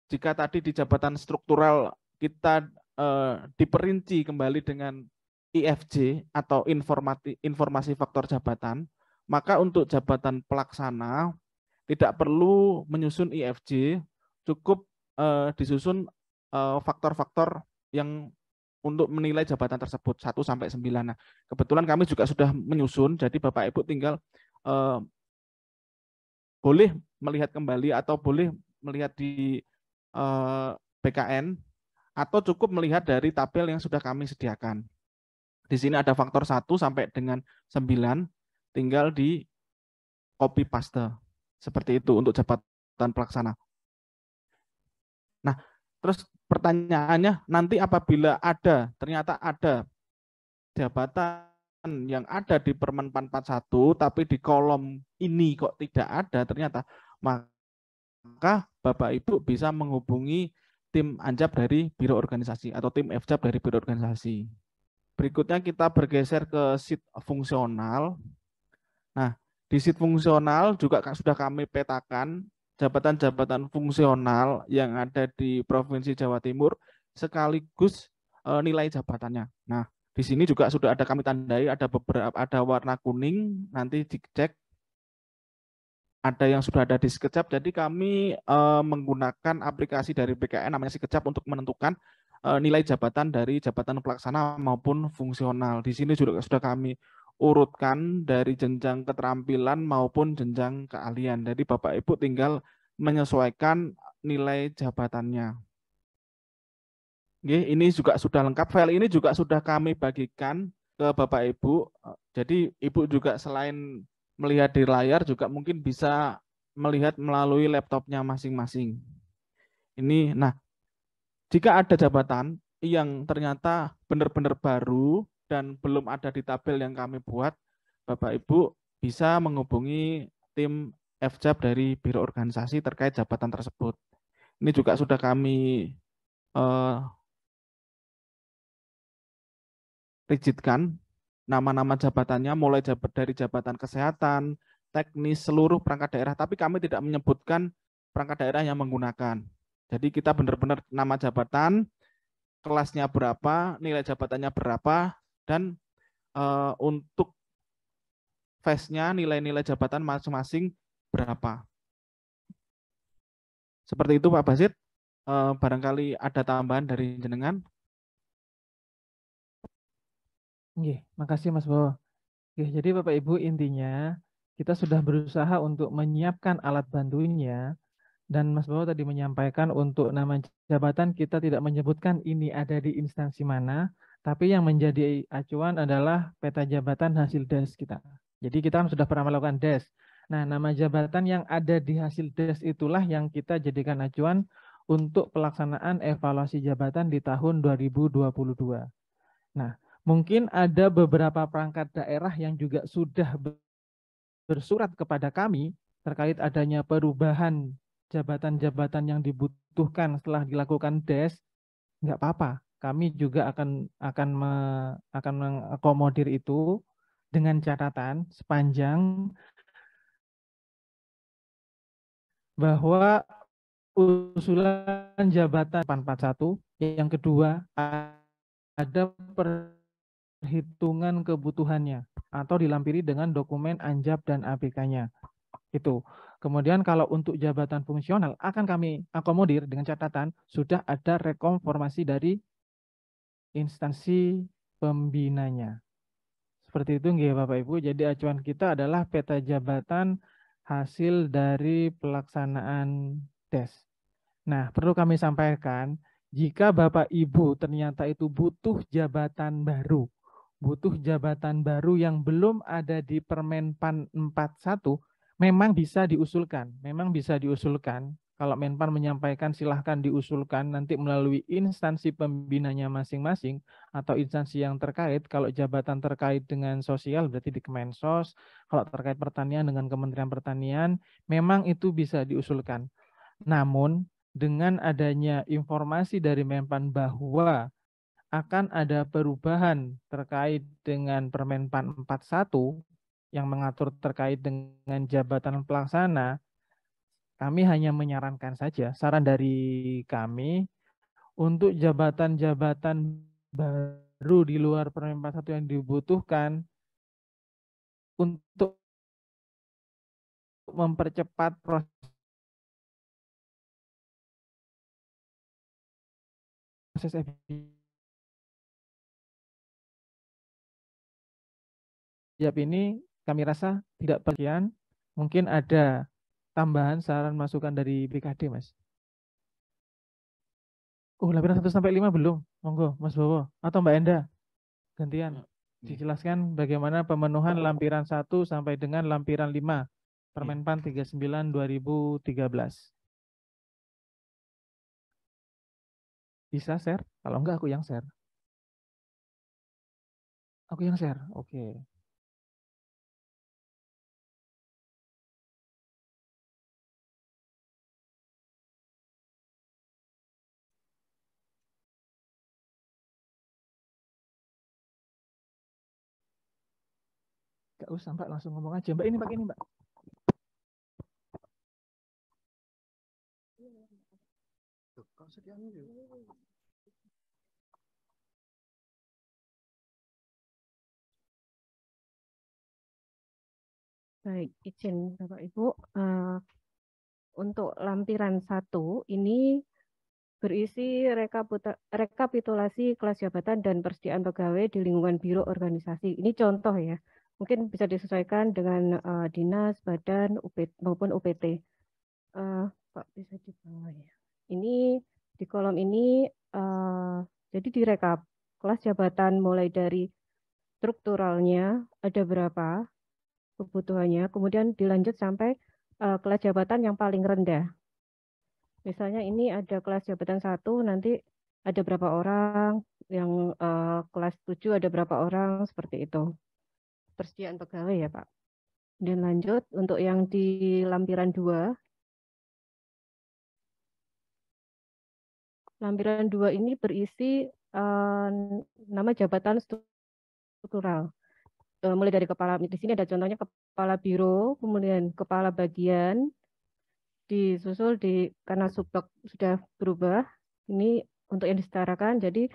Speaker 4: Jika tadi di jabatan struktural kita diperinci kembali dengan IFJ atau informasi faktor jabatan, maka untuk jabatan pelaksana tidak perlu menyusun IFJ, cukup disusun faktor-faktor yang untuk menilai jabatan tersebut 1 sampai 9. Nah, kebetulan kami juga sudah menyusun, jadi Bapak Ibu tinggal boleh melihat kembali atau boleh melihat di BKN atau cukup melihat dari tabel yang sudah kami sediakan. Di sini ada faktor 1 sampai dengan 9, tinggal di copy paste. Seperti itu untuk jabatan pelaksana. Nah, terus pertanyaannya, nanti apabila ternyata ada jabatan yang ada di Permen PAN 41, tapi di kolom ini kok tidak ada ternyata, maka Bapak Ibu bisa menghubungi tim Anjab dari Biro Organisasi atau tim FJAB dari Biro Organisasi. Berikutnya kita bergeser ke sheet fungsional. Nah, di sheet fungsional juga sudah kami petakan jabatan-jabatan fungsional yang ada di Provinsi Jawa Timur sekaligus nilai jabatannya. Nah, di sini juga sudah ada kami tandai, ada warna kuning, nanti dicek ada yang sudah ada di SketchUp. Jadi kami menggunakan aplikasi dari BKN namanya SketchUp untuk menentukan nilai jabatan dari jabatan pelaksana maupun fungsional. Di sini juga sudah kami urutkan dari jenjang keterampilan maupun jenjang keahlian. Jadi Bapak Ibu tinggal menyesuaikan nilai jabatannya. Oke, ini juga sudah lengkap. File ini juga sudah kami bagikan ke Bapak Ibu. Jadi Ibu juga selain melihat di layar juga mungkin bisa melihat melalui laptopnya masing-masing. Ini, nah, jika ada jabatan yang ternyata benar-benar baru dan belum ada di tabel yang kami buat, Bapak Ibu bisa menghubungi tim FJAB dari Biro Organisasi terkait jabatan tersebut. Ini juga sudah kami rigidkan nama-nama jabatannya mulai dari jabatan kesehatan, teknis, seluruh perangkat daerah, tapi kami tidak menyebutkan perangkat daerah yang menggunakan. Jadi kita benar-benar nama jabatan, kelasnya berapa, nilai jabatannya berapa, dan untuk phase-nya nilai-nilai jabatan masing-masing berapa. Seperti itu Pak Basit, barangkali ada tambahan dari jenengan.
Speaker 2: Oke, makasih Mas Bowo. Oke, jadi Bapak Ibu intinya kita sudah berusaha untuk menyiapkan alat bantunya dan Mas Bowo tadi menyampaikan untuk nama jabatan kita tidak menyebutkan ini ada di instansi mana, tapi yang menjadi acuan adalah peta jabatan hasil DES kita. Jadi kita kan sudah pernah melakukan DES. Nah, nama jabatan yang ada di hasil DES itulah yang kita jadikan acuan untuk pelaksanaan evaluasi jabatan di tahun 2022. Nah, mungkin ada beberapa perangkat daerah yang juga sudah bersurat kepada kami terkait adanya perubahan jabatan-jabatan yang dibutuhkan setelah dilakukan DES. Nggak apa-apa, kami juga akan mengakomodir itu dengan catatan sepanjang bahwa usulan jabatan 41 yang kedua ada perhitungan kebutuhannya atau dilampiri dengan dokumen Anjab dan ABK-nya. Itu. Kemudian kalau untuk jabatan fungsional akan kami akomodir dengan catatan sudah ada rekonformasi dari instansi pembinanya. Seperti itu nggih Bapak Ibu. Jadi acuan kita adalah peta jabatan hasil dari pelaksanaan DES. Nah, perlu kami sampaikan, jika Bapak Ibu ternyata itu butuh jabatan baru yang belum ada di Permen PAN 41, memang bisa diusulkan. Kalau Menpan menyampaikan silahkan diusulkan nanti melalui instansi pembinanya masing-masing atau instansi yang terkait. Kalau jabatan terkait dengan sosial berarti di Kemensos, kalau terkait pertanian dengan Kementerian Pertanian, memang itu bisa diusulkan. Namun dengan adanya informasi dari Menpan bahwa akan ada perubahan terkait dengan Permen PAN 41 yang mengatur terkait dengan jabatan pelaksana, kami hanya menyarankan saja, saran dari kami untuk jabatan-jabatan baru di luar Permen 41 yang dibutuhkan untuk mempercepat proses Siap ini kami rasa tidak bagian. Mungkin ada tambahan saran masukan dari BKD, Mas. Lampiran 1 sampai 5 belum. Monggo, Mas Bowo atau Mbak Enda. Gantian. Dijelaskan bagaimana pemenuhan lampiran 1 sampai dengan lampiran 5. Permenpan 39 2013. Bisa share? Kalau enggak aku yang share. Aku yang share. Oke. Gak usah Mbak, langsung ngomong aja. Mbak ini pakai ini Mbak.
Speaker 5: Baik, izin Bapak Ibu. Untuk lampiran 1 ini berisi rekapitulasi kelas jabatan dan persediaan pegawai di lingkungan biro organisasi. Ini contoh ya. Mungkin bisa disesuaikan dengan dinas, badan, maupun UPT. Pak bisa di bawah ya. Ini di kolom ini jadi direkap kelas jabatan mulai dari strukturalnya ada berapa kebutuhannya, kemudian dilanjut sampai kelas jabatan yang paling rendah. Misalnya ini ada kelas jabatan 1, nanti ada berapa orang, yang kelas 7 ada berapa orang, seperti itu. Persediaan pegawai ya Pak. Dan lanjut untuk yang di lampiran 2. Lampiran 2 ini berisi nama jabatan struktural. Mulai dari kepala, di sini ada contohnya kepala biro, kemudian kepala bagian, disusul karena subbak sudah berubah, ini untuk yang disetarakan, jadi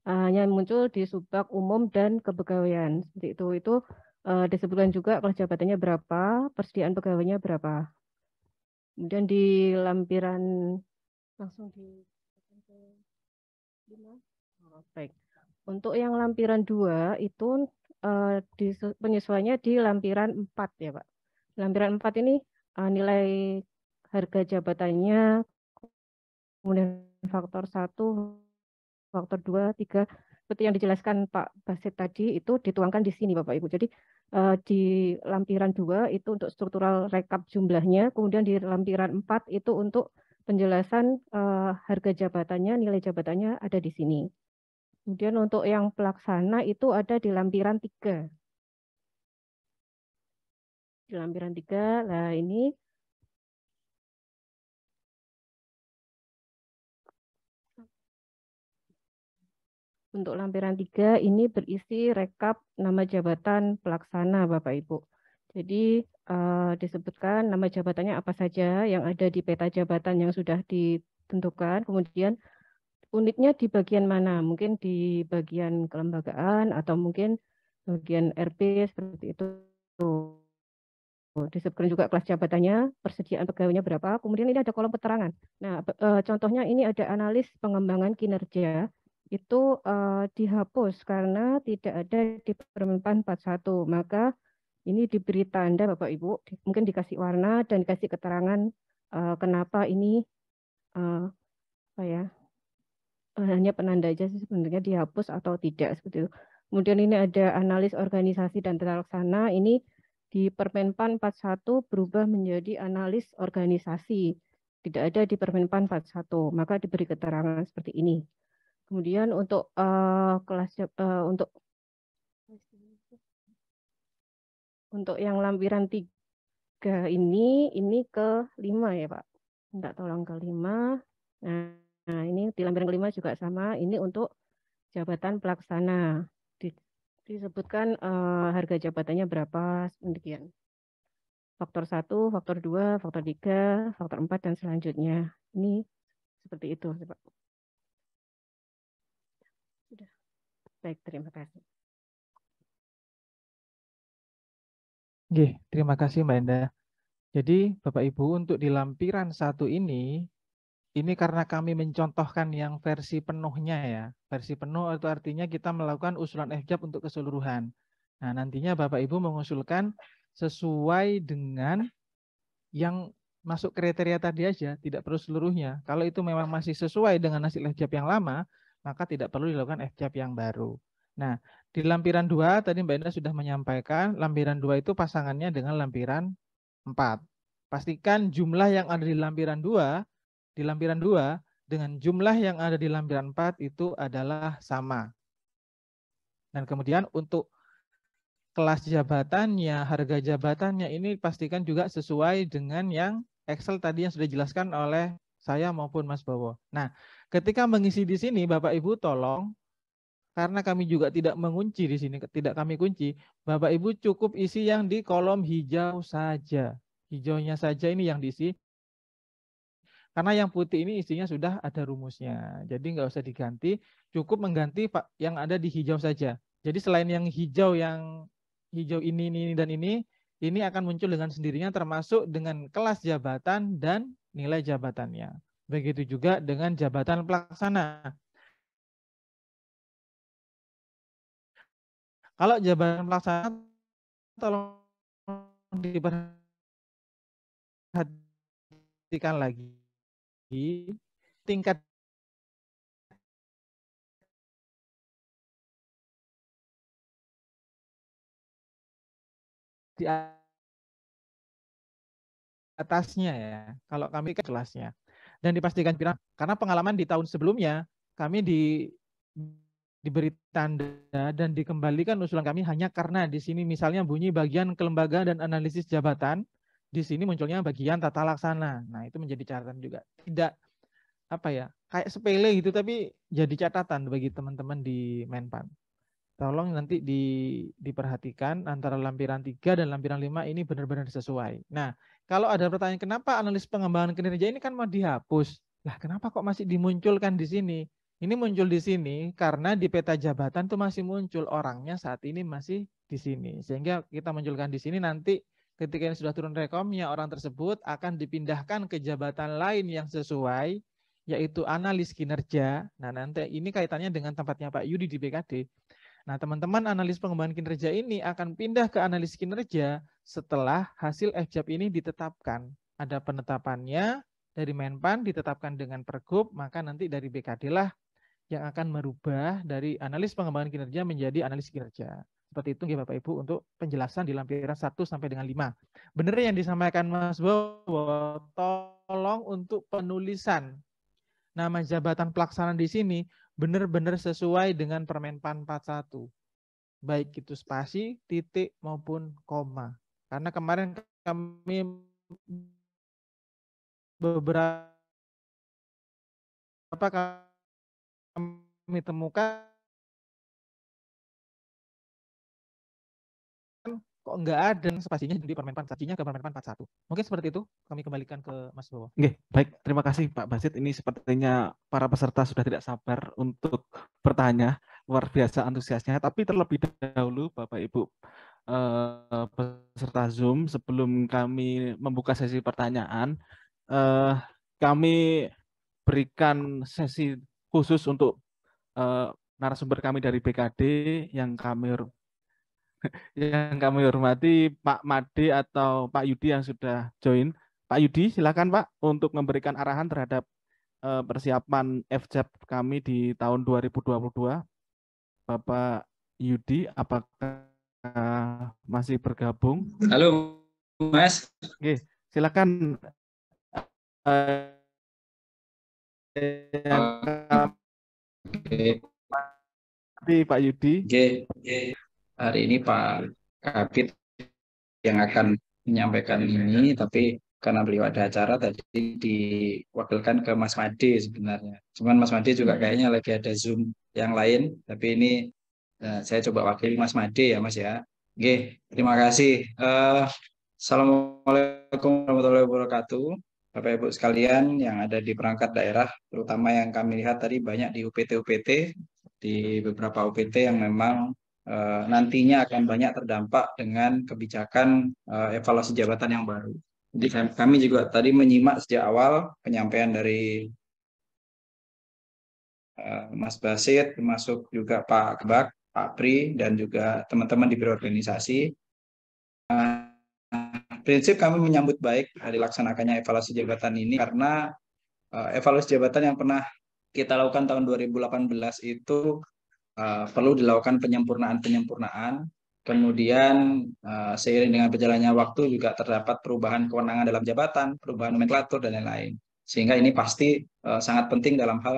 Speaker 5: hanya muncul di subbak umum dan kepegawaian. Seperti itu disebutkan juga kelas jabatannya berapa, persediaan pegawainya berapa. Kemudian di lampiran langsung di baik. Untuk yang lampiran 2 itu penyesuaiannya di lampiran 4 ya Pak. Lampiran 4 ini nilai harga jabatannya, kemudian faktor 1, faktor 2, 3, seperti yang dijelaskan Pak Basit tadi itu dituangkan di sini Bapak Ibu. Jadi di lampiran 2 itu untuk struktural rekap jumlahnya, kemudian di lampiran 4 itu untuk penjelasan harga jabatannya, nilai jabatannya ada di sini. Kemudian untuk yang pelaksana itu ada di lampiran 3. Di lampiran 3, nah ini untuk lampiran 3 ini berisi rekap nama jabatan pelaksana Bapak Ibu. Jadi disebutkan nama jabatannya apa saja yang ada di peta jabatan yang sudah ditentukan, kemudian unitnya di bagian mana, mungkin di bagian kelembagaan atau mungkin bagian RP seperti itu. Disebutkan juga kelas jabatannya, persediaan pegawainya berapa, kemudian ini ada kolom keterangan. Nah, contohnya ini ada analis pengembangan kinerja, itu dihapus karena tidak ada di Permenpan 41, maka ini diberi tanda Bapak Ibu, mungkin dikasih warna dan dikasih keterangan kenapa ini hanya penanda aja sih sebenarnya dihapus atau tidak seperti itu. Kemudian ini ada analis organisasi dan tata laksana, ini di Permenpan 41 berubah menjadi analis organisasi. Tidak ada di Permenpan 41, maka diberi keterangan seperti ini. Kemudian untuk untuk yang lampiran 3 ini ke 5 ya Pak. Minta tolong ke 5. Nah, ini di lampiran kelima juga sama, ini untuk jabatan pelaksana. Disebutkan harga jabatannya berapa, demikian. Faktor 1, faktor 2, faktor 3, faktor 4, dan selanjutnya. Ini seperti itu, Pak. Sudah. Baik, terima kasih.
Speaker 2: Oke, terima kasih Mbak Enda. Jadi Bapak Ibu untuk di lampiran 1 ini karena kami mencontohkan yang versi penuhnya ya. Versi penuh itu artinya kita melakukan usulan FJAP untuk keseluruhan. Nah, nantinya Bapak Ibu mengusulkan sesuai dengan yang masuk kriteria tadi aja, tidak perlu seluruhnya. Kalau itu memang masih sesuai dengan hasil FJAP yang lama, maka tidak perlu dilakukan FJAP yang baru. Nah, di lampiran 2 tadi Mbak Indah sudah menyampaikan, lampiran 2 itu pasangannya dengan lampiran 4. Pastikan jumlah yang ada di lampiran 2 dengan jumlah yang ada di lampiran 4 itu adalah sama. Dan kemudian untuk kelas jabatannya, harga jabatannya ini pastikan juga sesuai dengan yang Excel tadi yang sudah dijelaskan oleh saya maupun Mas Bowo. Nah, ketika mengisi di sini Bapak Ibu tolong, karena kami juga tidak mengunci di sini, tidak kami kunci, Bapak Ibu cukup isi yang di kolom hijau saja. Hijaunya saja ini yang diisi. Karena yang putih ini isinya sudah ada rumusnya. Jadi nggak usah diganti, cukup mengganti yang ada di hijau saja. Jadi selain yang hijau ini dan ini akan muncul dengan sendirinya termasuk dengan kelas jabatan dan nilai jabatannya. Begitu juga dengan jabatan pelaksana. Kalau jabatan pelaksana tolong diperhatikan lagi tingkat di atasnya ya, kalau kami ke kelasnya. Dan dipastikan karena pengalaman di tahun sebelumnya kami diberi tanda dan dikembalikan usulan kami hanya karena di sini misalnya bunyi bagian kelembagaan dan analisis jabatan, di sini munculnya bagian tata laksana. Nah, itu menjadi catatan juga. Tidak kayak sepele gitu tapi jadi catatan bagi teman-teman di Menpan. Tolong nanti diperhatikan antara lampiran 3 dan lampiran 5 ini benar-benar sesuai. Nah, kalau ada pertanyaan kenapa analis pengembangan kinerja ini kan mau dihapus? Lah, kenapa kok masih dimunculkan di sini? Ini muncul di sini karena di peta jabatan tuh masih muncul orangnya saat ini masih di sini. Sehingga kita munculkan di sini nanti ketika ini sudah turun rekomnya orang tersebut akan dipindahkan ke jabatan lain yang sesuai yaitu analis kinerja. Nah, nanti ini kaitannya dengan tempatnya Pak Yudi di BKD. Nah, teman-teman analis pengembangan kinerja ini akan pindah ke analis kinerja setelah hasil FJAP ini ditetapkan. Ada penetapannya dari Menpan, ditetapkan dengan Pergub, maka nanti dari BKD lah yang akan merubah dari analis pengembangan kinerja menjadi analis kinerja. Seperti itu ya Bapak Ibu untuk penjelasan di lampiran 1 sampai dengan 5. Benar yang disampaikan Mas Bowo, tolong untuk penulisan nama jabatan pelaksana di sini benar-benar sesuai dengan Permenpan 41. Baik itu spasi, titik maupun koma. Karena kemarin kami beberapa kami temukan kok enggak ada spasinya di Permenpan sajinya ke Permenpan 41. Mungkin seperti itu, kami kembalikan ke Mas Bowo.
Speaker 4: Oke, baik, terima kasih Pak Basit. Ini sepertinya para peserta sudah tidak sabar untuk bertanya, luar biasa antusiasnya. Tapi terlebih dahulu Bapak Ibu peserta Zoom, sebelum kami membuka sesi pertanyaan, kami berikan sesi khusus untuk narasumber kami dari BKD yang kami hormati Pak Made atau Pak Yudi yang sudah join. Pak Yudi, silakan Pak untuk memberikan arahan terhadap persiapan FJAP kami di tahun 2022. Bapak Yudi, apakah masih bergabung?
Speaker 6: Halo, Mas.
Speaker 4: Oke, silakan.
Speaker 6: Oke.
Speaker 4: Pak Yudi.
Speaker 6: Oke. Hari ini Pak Kapit yang akan menyampaikan ini, tapi karena beliau ada acara tadi diwakilkan ke Mas Made sebenarnya. Cuman Mas Made juga kayaknya lagi ada Zoom yang lain, tapi ini saya coba wakili Mas Made ya Mas ya. Oke, terima kasih. Assalamualaikum warahmatullahi wabarakatuh. Bapak Ibu sekalian yang ada di perangkat daerah, terutama yang kami lihat tadi banyak di UPT-UPT, di beberapa UPT yang memang nantinya akan banyak terdampak dengan kebijakan evaluasi jabatan yang baru. Jadi kami juga tadi menyimak sejak awal penyampaian dari Mas Basit, termasuk juga Pak Pak Pri dan juga teman-teman di biro organisasi. Prinsip kami menyambut baik dilaksanakannya evaluasi jabatan ini karena evaluasi jabatan yang pernah kita lakukan tahun 2018 itu perlu dilakukan penyempurnaan. Kemudian seiring dengan berjalannya waktu juga terdapat perubahan kewenangan dalam jabatan, perubahan nomenklatur dan lain-lain. Sehingga ini pasti sangat penting dalam hal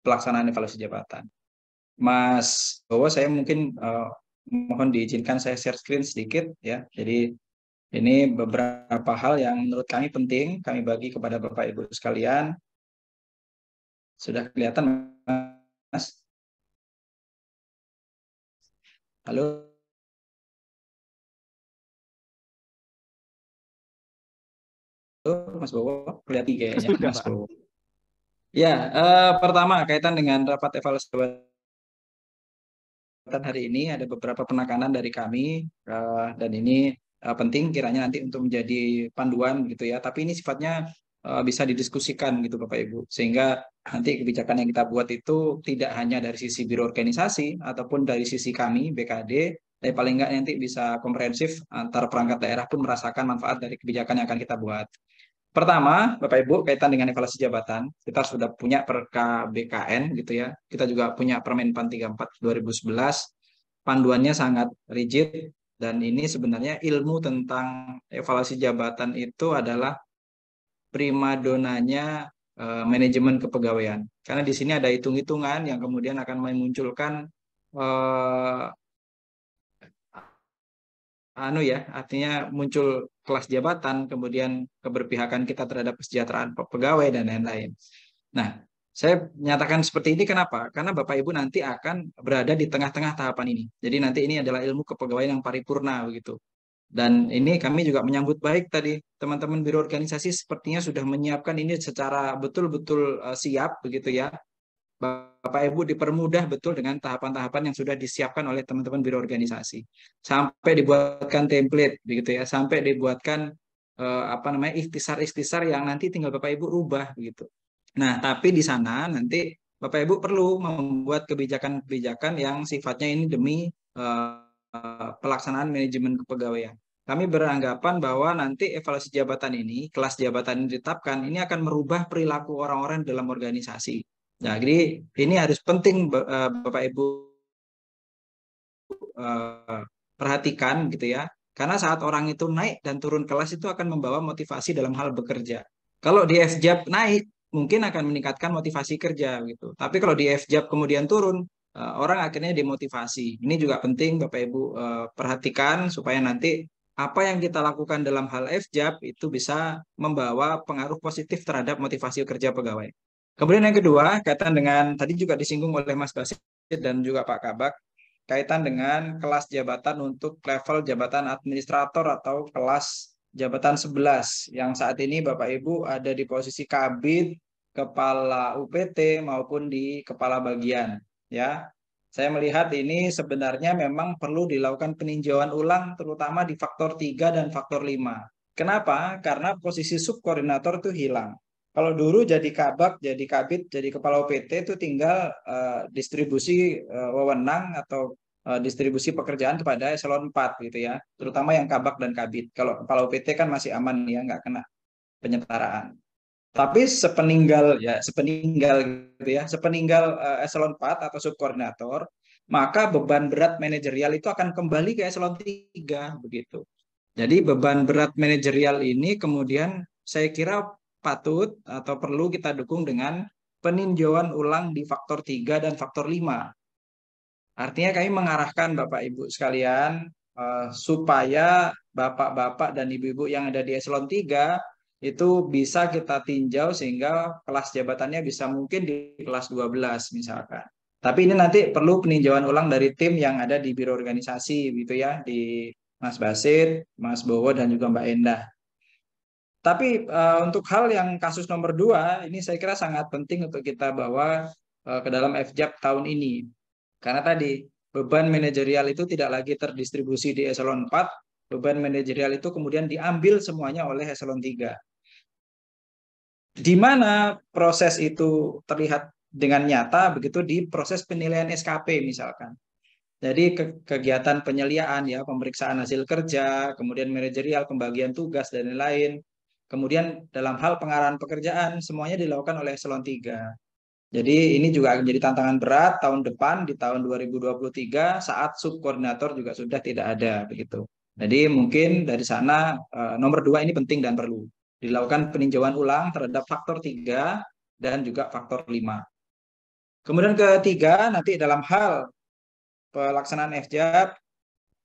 Speaker 6: pelaksanaan evaluasi jabatan. Mas Bowo, saya mungkin mohon diizinkan saya share screen sedikit ya. Jadi ini beberapa hal yang menurut kami penting kami bagi kepada Bapak Ibu sekalian. Sudah kelihatan, Mas? Halo? Mas Bowo, kelihatan kayaknya.
Speaker 2: Sudah,
Speaker 6: Mas
Speaker 2: Pak.
Speaker 6: Bowo. Ya, pertama kaitan dengan rapat evaluasi jabatan hari ini ada beberapa penekanan dari kami dan ini penting kiranya nanti untuk menjadi panduan gitu ya. Tapi ini sifatnya bisa didiskusikan gitu Bapak Ibu, sehingga nanti kebijakan yang kita buat itu tidak hanya dari sisi biro organisasi ataupun dari sisi kami BKD, tapi paling enggak nanti bisa komprehensif antar perangkat daerah pun merasakan manfaat dari kebijakan yang akan kita buat. Pertama, Bapak Ibu, kaitan dengan evaluasi jabatan, kita sudah punya Perka BKN gitu ya. Kita juga punya Permenpan 34 2011. Panduannya sangat rigid dan ini sebenarnya ilmu tentang evaluasi jabatan itu adalah primadonanya manajemen kepegawaian. Karena di sini ada hitung-hitungan yang kemudian akan memunculkan artinya muncul kelas jabatan, kemudian keberpihakan kita terhadap kesejahteraan pegawai dan lain-lain. Nah, saya nyatakan seperti ini kenapa? Karena Bapak Ibu nanti akan berada di tengah-tengah tahapan ini. Jadi nanti ini adalah ilmu kepegawaian yang paripurna begitu. Dan ini kami juga menyambut baik tadi teman-teman biro organisasi sepertinya sudah menyiapkan ini secara betul-betul siap begitu ya. Bapak Ibu dipermudah betul dengan tahapan-tahapan yang sudah disiapkan oleh teman-teman biro organisasi. Sampai dibuatkan template begitu ya, sampai dibuatkan ikhtisar-ikhtisar yang nanti tinggal Bapak Ibu rubah begitu. Nah, tapi di sana nanti Bapak Ibu perlu membuat kebijakan-kebijakan yang sifatnya ini demi pelaksanaan manajemen kepegawaian. Kami beranggapan bahwa nanti evaluasi jabatan ini, kelas jabatan yang ditetapkan, ini akan merubah perilaku orang-orang dalam organisasi. Nah, jadi ini harus penting Bapak Ibu perhatikan gitu ya. Karena saat orang itu naik dan turun kelas itu akan membawa motivasi dalam hal bekerja. Kalau di FJAB naik, mungkin akan meningkatkan motivasi kerja gitu. Tapi kalau di FJAB kemudian turun, orang akhirnya demotivasi. Ini juga penting Bapak Ibu perhatikan supaya nanti apa yang kita lakukan dalam hal FJAB itu bisa membawa pengaruh positif terhadap motivasi kerja pegawai. Kemudian yang kedua, kaitan dengan tadi juga disinggung oleh Mas Basit dan juga Pak Kabak, kaitan dengan kelas jabatan untuk level jabatan administrator atau kelas jabatan 11 yang saat ini Bapak Ibu ada di posisi kabid, kepala UPT maupun di kepala bagian ya. Saya melihat ini sebenarnya memang perlu dilakukan peninjauan ulang terutama di faktor 3 dan faktor 5. Kenapa? Karena posisi subkoordinator itu hilang. Kalau dulu jadi kabak, jadi kabid, jadi kepala UPT itu tinggal distribusi wewenang atau distribusi pekerjaan kepada eselon 4 gitu ya, terutama yang kabak dan kabid. Kalau kepala UPT kan masih aman ya, nggak kena penyetaraan. Tapi sepeninggal gitu ya, sepeninggal eselon 4 atau subkoordinator, maka beban berat manajerial itu akan kembali ke eselon 3 begitu. Jadi beban berat manajerial ini kemudian saya kira patut atau perlu kita dukung dengan peninjauan ulang di faktor 3 dan faktor 5. Artinya kami mengarahkan Bapak Ibu sekalian supaya Bapak-bapak dan Ibu-ibu yang ada di eselon 3 itu bisa kita tinjau sehingga kelas jabatannya bisa mungkin di kelas 12 misalkan. Tapi ini nanti perlu peninjauan ulang dari tim yang ada di biro organisasi gitu ya, di Mas Basit, Mas Bowo dan juga Mbak Endah. Tapi untuk hal yang kasus nomor 2, ini saya kira sangat penting untuk kita bawa ke dalam FJAB tahun ini. Karena tadi, beban manajerial itu tidak lagi terdistribusi di eselon 4, beban manajerial itu kemudian diambil semuanya oleh eselon 3. Di mana proses itu terlihat dengan nyata, begitu di proses penilaian SKP misalkan. Jadi kegiatan penyeliaan ya, pemeriksaan hasil kerja, kemudian manajerial, pembagian tugas dan lain-lain. Kemudian dalam hal pengarahan pekerjaan semuanya dilakukan oleh eselon 3. Jadi ini juga akan menjadi tantangan berat tahun depan di tahun 2023 saat subkoordinator juga sudah tidak ada begitu. Jadi mungkin dari sana nomor 2 ini penting dan perlu dilakukan peninjauan ulang terhadap faktor 3 dan juga faktor 5. Kemudian ketiga, nanti dalam hal pelaksanaan FJAP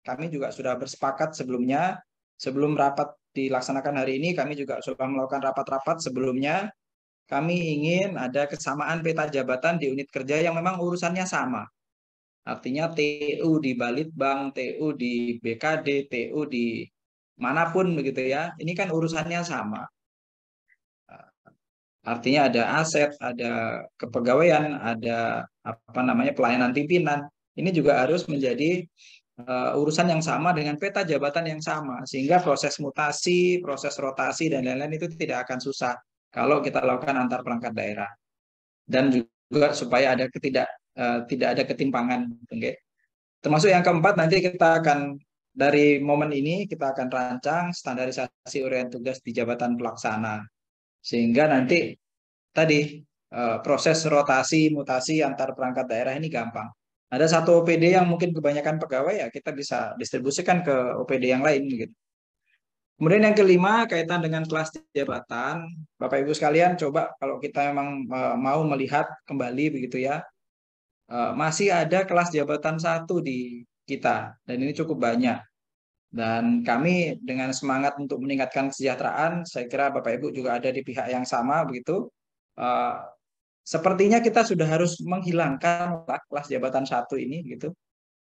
Speaker 6: kami juga sudah bersepakat sebelumnya, sebelum rapat dilaksanakan hari ini kami juga sudah melakukan rapat-rapat sebelumnya. Kami ingin ada kesamaan peta jabatan di unit kerja yang memang urusannya sama. Artinya TU di Balitbang, TU di BKD, TU di manapun begitu ya. Ini kan urusannya sama. Artinya ada aset, ada kepegawaian, ada pelayanan pimpinan. Ini juga harus menjadi urusan yang sama dengan peta jabatan yang sama, sehingga proses mutasi, proses rotasi dan lain-lain itu tidak akan susah kalau kita lakukan antar perangkat daerah. Dan juga supaya ada tidak ada ketimpangan. Okay? Termasuk yang keempat, nanti kita akan dari momen ini kita akan rancang standarisasi uraian tugas di jabatan pelaksana. Sehingga nanti tadi proses rotasi, mutasi antar perangkat daerah ini gampang. Ada satu OPD yang mungkin kebanyakan pegawai, ya kita bisa distribusikan ke OPD yang lain. Gitu. Kemudian yang kelima, kaitan dengan kelas jabatan. Bapak Ibu sekalian, coba kalau kita memang mau melihat kembali begitu ya, masih ada kelas jabatan 1 di kita, dan ini cukup banyak. Dan kami dengan semangat untuk meningkatkan kesejahteraan, saya kira Bapak Ibu juga ada di pihak yang sama begitu. Sepertinya kita sudah harus menghilangkan kelas jabatan 1 ini gitu.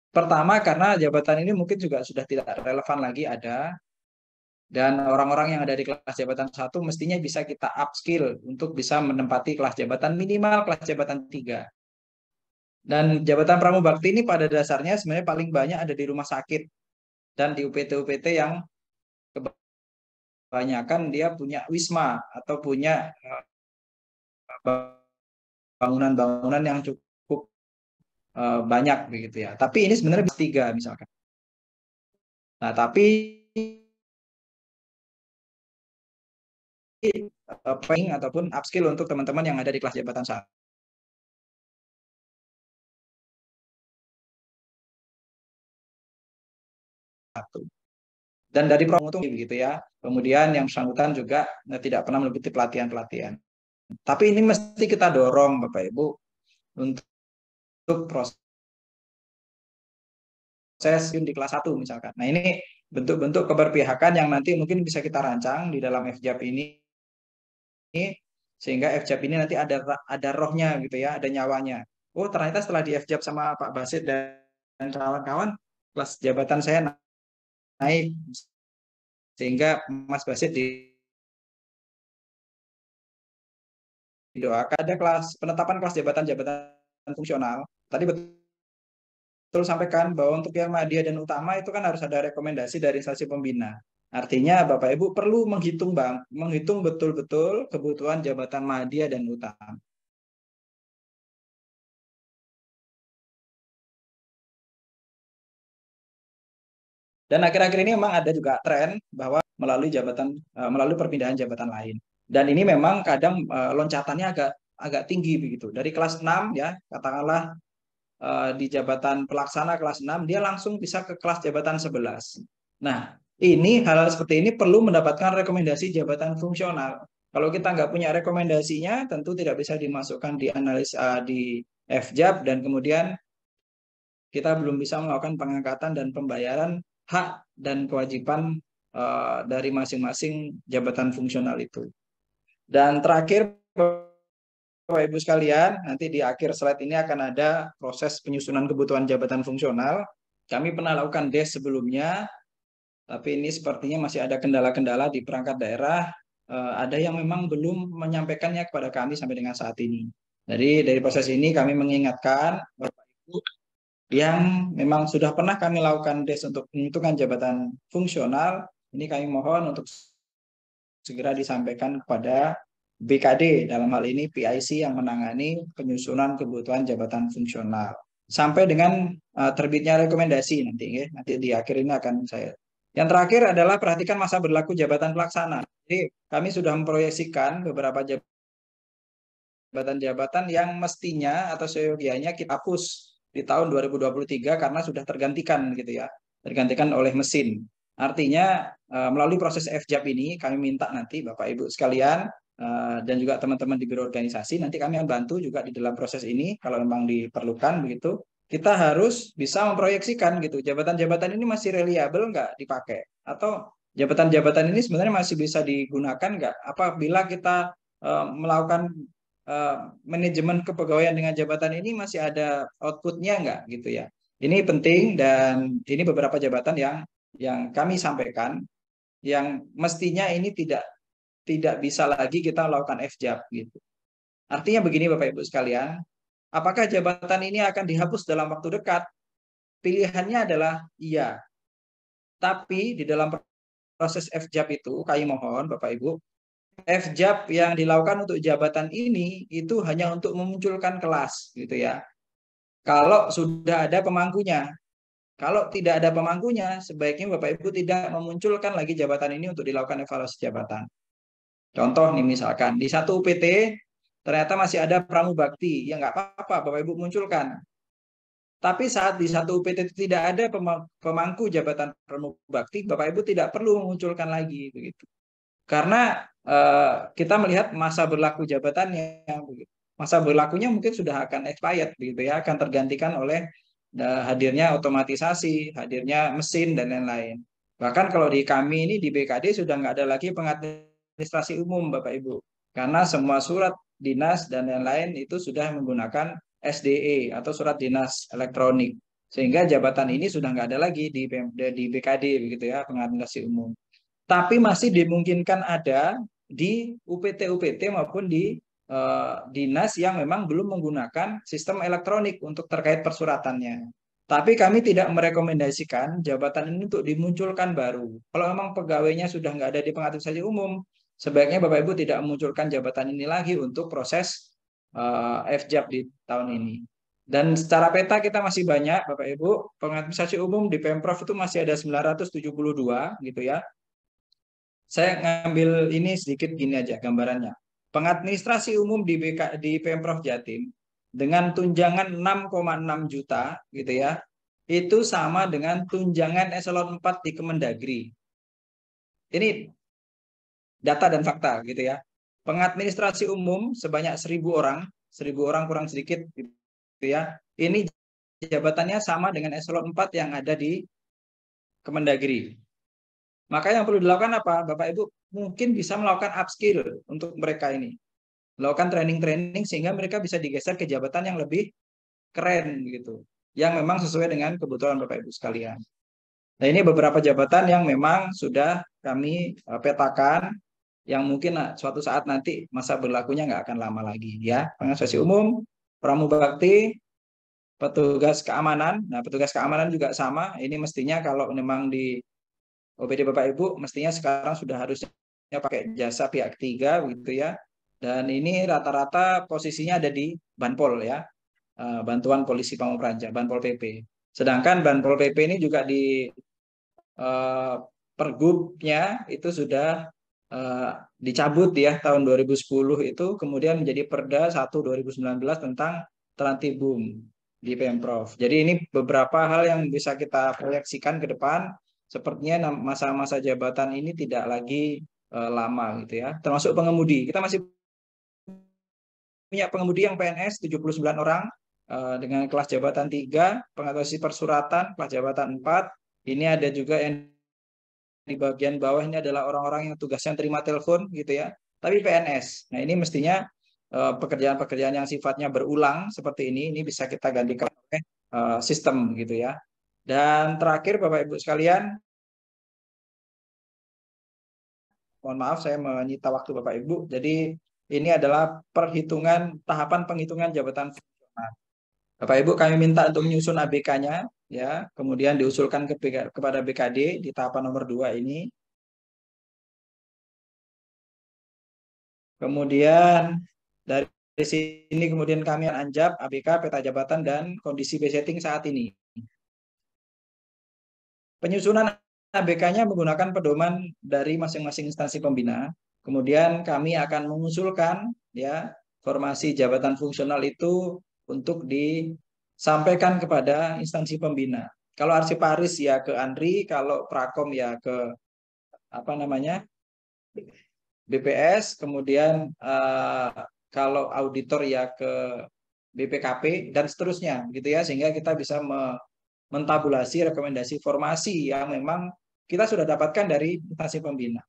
Speaker 6: Pertama karena jabatan ini mungkin juga sudah tidak relevan lagi ada, dan orang-orang yang ada di kelas jabatan 1 mestinya bisa kita upskill untuk bisa menempati kelas jabatan minimal kelas jabatan 3. Dan jabatan pramubakti ini pada dasarnya sebenarnya paling banyak ada di rumah sakit dan di UPT-UPT yang kebanyakan dia punya wisma atau punya bangunan-bangunan yang cukup banyak begitu ya. Tapi ini sebenarnya bisa 3 misalkan. Nah, tapi ataupun upskill untuk teman-teman yang ada di kelas jabatan 1. Dan dari promotor begitu ya. Kemudian yang bersangkutan juga tidak pernah mengikuti pelatihan-pelatihan. Tapi ini mesti kita dorong Bapak Ibu untuk proses di kelas 1 misalkan. Nah, ini bentuk-bentuk keberpihakan yang nanti mungkin bisa kita rancang di dalam FJAP ini, sehingga FJAP ini nanti ada rohnya gitu ya, ada nyawanya. Oh, ternyata setelah di FJAP sama Pak Basit dan kawan-kawan, kelas jabatan saya naik, sehingga Mas Basit didoakan ada penetapan kelas jabatan fungsional. Tadi betul sampaikan bahwa untuk yang madya dan utama itu kan harus ada rekomendasi dari instansi pembina. Artinya Bapak Ibu perlu menghitung betul-betul kebutuhan jabatan madya dan utama. Dan akhir-akhir ini memang ada juga tren bahwa melalui perpindahan jabatan lain. Dan ini memang kadang loncatannya agak tinggi begitu. Dari kelas 6 ya, katakanlah di jabatan pelaksana kelas 6 dia langsung bisa ke kelas jabatan 11. Nah, ini hal seperti ini perlu mendapatkan rekomendasi jabatan fungsional. Kalau kita nggak punya rekomendasinya, tentu tidak bisa dimasukkan di analisa di FJAP, dan kemudian kita belum bisa melakukan pengangkatan dan pembayaran hak dan kewajiban dari masing-masing jabatan fungsional itu. Dan terakhir, Bapak Ibu sekalian, nanti di akhir slide ini akan ada proses penyusunan kebutuhan jabatan fungsional. Kami pernah lakukan DES sebelumnya, tapi ini sepertinya masih ada kendala-kendala di perangkat daerah. Ada yang memang belum menyampaikannya kepada kami sampai dengan saat ini. Jadi dari proses ini kami mengingatkan Bapak Ibu yang memang sudah pernah kami lakukan DES untuk menentukan jabatan fungsional, ini kami mohon untuk segera disampaikan kepada BKD, dalam hal ini PIC yang menangani penyusunan kebutuhan jabatan fungsional. sampai dengan terbitnya rekomendasi nanti ya. Nanti di akhir ini akan saya. Yang terakhir adalah perhatikan masa berlaku jabatan pelaksana. Jadi kami sudah memproyeksikan beberapa jabatan-jabatan yang mestinya atau seyogianya kita hapus di tahun 2023 karena sudah tergantikan gitu ya. Tergantikan oleh mesin. Artinya melalui proses FJAP ini kami minta nanti Bapak Ibu sekalian dan juga teman-teman di biro organisasi nanti kami akan bantu juga di dalam proses ini kalau memang diperlukan begitu. Kita harus bisa memproyeksikan gitu jabatan-jabatan ini masih reliable nggak dipakai atau jabatan-jabatan ini sebenarnya masih bisa digunakan nggak apabila kita melakukan manajemen kepegawaian dengan jabatan ini masih ada outputnya nggak gitu ya. Ini penting dan ini beberapa jabatan yang kami sampaikan yang mestinya ini tidak bisa lagi kita melakukan FJAP gitu. Artinya begini Bapak Ibu sekalian, apakah jabatan ini akan dihapus dalam waktu dekat? Pilihannya adalah iya. Tapi di dalam proses FJAP itu, kami mohon Bapak Ibu, FJAP yang dilakukan untuk jabatan ini itu hanya untuk memunculkan kelas gitu ya. Kalau sudah ada pemangkunya. Kalau tidak ada pemangkunya, sebaiknya Bapak Ibu tidak memunculkan lagi jabatan ini untuk dilakukan evaluasi jabatan. Contoh nih misalkan di satu UPT ternyata masih ada pramubakti, ya nggak apa-apa Bapak Ibu munculkan. Tapi saat di satu UPT tidak ada pemangku jabatan pramubakti, Bapak Ibu tidak perlu memunculkan lagi begitu. Karena kita melihat masa berlaku jabatannya, masa berlakunya mungkin sudah akan expired begitu ya, akan tergantikan oleh hadirnya otomatisasi, hadirnya mesin dan lain-lain. Bahkan kalau di kami ini di BKD sudah nggak ada lagi pengadministrasi umum Bapak Ibu, karena semua surat dinas dan lain-lain itu sudah menggunakan SDE atau surat dinas elektronik, sehingga jabatan ini sudah nggak ada lagi di BKD begitu ya, pengadministrasi umum. Tapi masih dimungkinkan ada di UPT-UPT maupun di dinas yang memang belum menggunakan sistem elektronik untuk terkait persuratannya. Tapi kami tidak merekomendasikan jabatan ini untuk dimunculkan baru. Kalau memang pegawainya sudah nggak ada di pengadministrasi umum, sebaiknya Bapak Ibu tidak memunculkan jabatan ini lagi untuk proses FJAP di tahun ini. Dan secara peta kita masih banyak Bapak Ibu, pengadministrasi umum di Pemprov itu masih ada 972 gitu ya. Saya ngambil ini sedikit gini aja gambarannya. Pengadministrasi umum di Pemprov Jatim dengan tunjangan 6,6 juta gitu ya. Itu sama dengan tunjangan eselon 4 di Kemendagri. Ini data dan fakta gitu ya. Pengadministrasi umum sebanyak 1.000 orang kurang sedikit gitu ya. Ini jabatannya sama dengan eselon 4 yang ada di Kemendagri. Maka yang perlu dilakukan apa? Bapak Ibu mungkin bisa melakukan upskill untuk mereka ini. Melakukan training-training sehingga mereka bisa digeser ke jabatan yang lebih keren gitu. Yang memang sesuai dengan kebutuhan Bapak Ibu sekalian. Nah ini beberapa jabatan yang memang sudah kami petakan yang mungkin suatu saat nanti masa berlakunya nggak akan lama lagi ya. Pengadministrasi umum, pramubakti, petugas keamanan. Nah petugas keamanan juga sama. Ini mestinya kalau memang di OPD Bapak Ibu mestinya sekarang sudah harusnya pakai jasa pihak ketiga gitu ya. Dan ini rata-rata posisinya ada di Banpol ya. Bantuan Polisi Pamung Praja, Banpol PP. Sedangkan Banpol PP ini juga di Pergubnya itu sudah dicabut ya tahun 2010 itu kemudian menjadi Perda 1 2019 tentang Trantibum di Pemprov. Jadi ini beberapa hal yang bisa kita proyeksikan ke depan. Sepertinya masa-masa jabatan ini tidak lagi lama gitu ya. Termasuk pengemudi. Kita masih punya pengemudi yang PNS 79 orang dengan kelas jabatan 3, pengadministrasi persuratan kelas jabatan 4. Ini ada juga yang di bagian bawah ini adalah orang-orang yang tugasnya terima telepon gitu ya. Tapi PNS. Nah, ini mestinya pekerjaan-pekerjaan yang sifatnya berulang seperti ini bisa kita gantikan oleh sistem gitu ya. Dan terakhir Bapak Ibu sekalian, mohon maaf saya menyita waktu Bapak Ibu. Jadi ini adalah tahapan penghitungan jabatan fungsional. Bapak Ibu kami minta untuk menyusun ABK-nya ya, kemudian diusulkan kepada BKD di tahapan nomor 2 ini. Kemudian dari sini kemudian kami anjab ABK, peta jabatan, dan kondisi besetting saat ini. Penyusunan ABK-nya menggunakan pedoman dari masing-masing instansi pembina. Kemudian kami akan mengusulkan ya formasi jabatan fungsional itu untuk disampaikan kepada instansi pembina. Kalau arsiparis ya ke Andri, kalau prakom ya ke apa namanya BPS, kemudian kalau auditor ya ke BPKP dan seterusnya gitu ya, sehingga kita bisa mentabulasi rekomendasi formasi yang memang kita sudah dapatkan dari instansi pembina.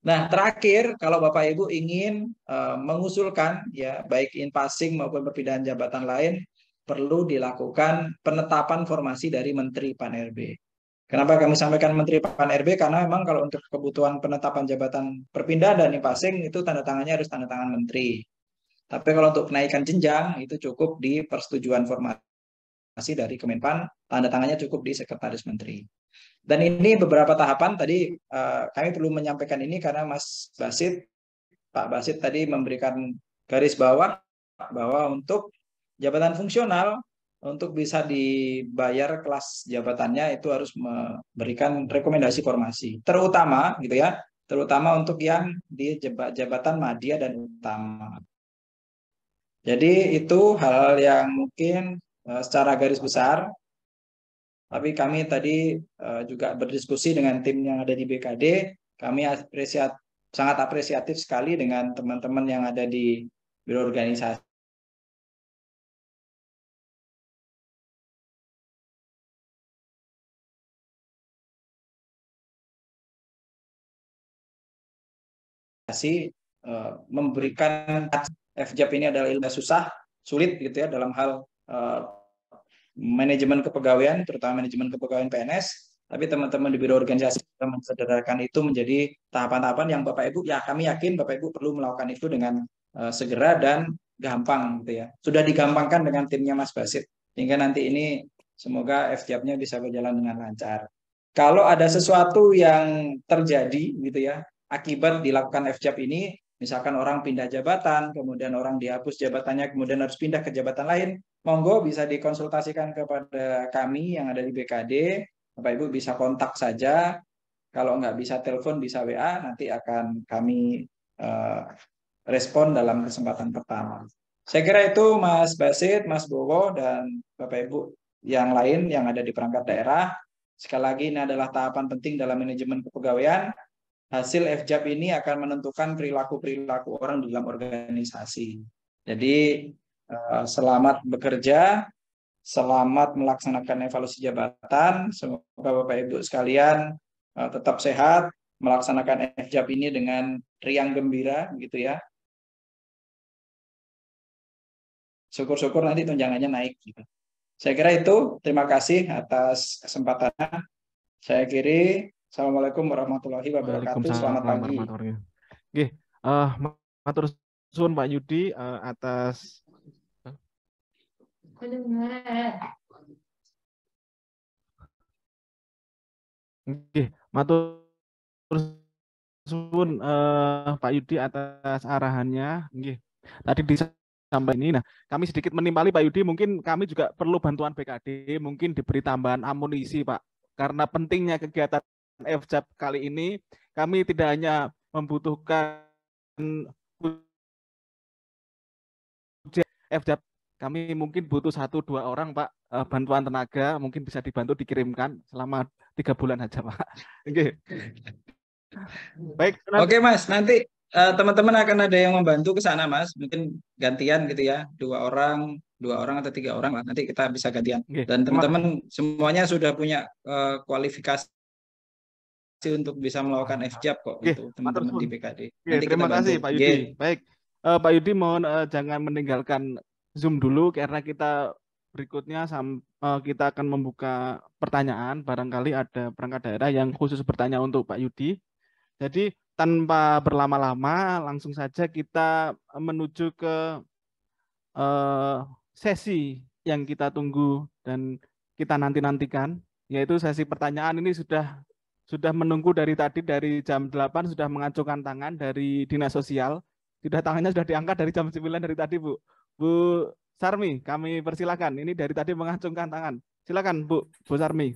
Speaker 6: Nah, terakhir kalau Bapak Ibu ingin mengusulkan ya baik in passing maupun perpindahan jabatan lain, perlu dilakukan penetapan formasi dari Menteri Pan-RB. Kenapa kami sampaikan Menteri Pan-RB? Karena memang kalau untuk kebutuhan penetapan jabatan perpindahan dan in passing itu tanda tangannya harus tanda tangan Menteri. Tapi kalau untuk kenaikan jenjang itu cukup di persetujuan formasi dari Kemenpan, tanda tangannya cukup di Sekretaris Menteri. Dan ini beberapa tahapan tadi kami perlu menyampaikan ini karena Pak Basit tadi memberikan garis bawah bahwa untuk jabatan fungsional untuk bisa dibayar kelas jabatannya itu harus memberikan rekomendasi formasi, terutama gitu ya, terutama untuk yang di jabatan madya dan utama. Jadi itu hal-hal yang mungkin secara garis besar. Tapi kami tadi juga berdiskusi dengan tim yang ada di BKD. Kami sangat apresiatif sekali dengan teman-teman yang ada di Biro Organisasi. Memberikan FJAP ini adalah ilmu susah, sulit gitu ya dalam hal manajemen kepegawaian, terutama manajemen kepegawaian PNS. Tapi teman-teman di Biro Organisasi sudah mensederhanakan itu menjadi tahapan-tahapan yang Bapak Ibu, ya kami yakin Bapak Ibu perlu melakukan itu dengan segera dan gampang gitu ya. Sudah digampangkan dengan timnya Mas Basit, hingga nanti ini semoga FJAP-nya bisa berjalan dengan lancar. Kalau ada sesuatu yang terjadi gitu ya, akibat dilakukan FJAP ini, misalkan orang pindah jabatan, kemudian orang dihapus jabatannya, kemudian harus pindah ke jabatan lain, monggo bisa dikonsultasikan kepada kami yang ada di BKD. Bapak Ibu bisa kontak saja. Kalau nggak bisa telepon, bisa WA. Nanti akan kami respon dalam kesempatan pertama. Saya kira itu Mas Basit, Mas Bowo, dan Bapak Ibu yang lain yang ada di perangkat daerah. Sekali lagi ini adalah tahapan penting dalam manajemen kepegawaian. Hasil FJAP ini akan menentukan perilaku-perilaku orang di dalam organisasi. Jadi selamat bekerja, selamat melaksanakan evaluasi jabatan. Semoga Bapak Ibu sekalian tetap sehat, melaksanakan FJAP ini dengan riang gembira gitu ya. Syukur-syukur nanti tunjangannya naik gitu. Saya kira itu. Terima kasih atas kesempatannya. Saya akhiri. Assalamualaikum warahmatullahi wabarakatuh. Selamat pagi.
Speaker 4: Oke, matur suwun Pak Yudi atas matur suwun Pak Yudi atas arahannya. Tadi disampaikan ini. Nah, kami sedikit menimpali Pak Yudi. Mungkin kami juga perlu bantuan BKD. Mungkin diberi tambahan amunisi Pak. Karena pentingnya kegiatan FJAP kali ini, kami tidak hanya membutuhkan FJAP, kami mungkin butuh 1-2 orang Pak, bantuan tenaga, mungkin bisa dibantu dikirimkan selama 3 bulan saja Pak. Oke. Baik.
Speaker 6: Oke Mas, nanti teman-teman akan ada yang membantu ke sana Mas, mungkin gantian gitu ya, 2 orang atau 3 orang lah, nanti kita bisa gantian. Dan teman-teman semuanya sudah punya kualifikasi untuk bisa melakukan FJAP kok gitu, teman-teman di BKD. Nanti
Speaker 4: terima kasih Pak Yudi. Baik, Pak Yudi mohon jangan meninggalkan Zoom dulu karena kita berikutnya kita akan membuka pertanyaan. Barangkali ada perangkat daerah yang khusus bertanya untuk Pak Yudi. Jadi tanpa berlama-lama langsung saja kita menuju ke sesi yang kita tunggu dan kita nantikan, yaitu sesi pertanyaan. Ini sudah menunggu dari tadi, dari jam 8 sudah mengacungkan tangan dari Dinas Sosial. Sudah tangannya sudah diangkat dari jam 9 dari tadi, Bu. Bu Sarmi, kami persilakan. Ini dari tadi mengacungkan tangan. Silakan, Bu Sarmi.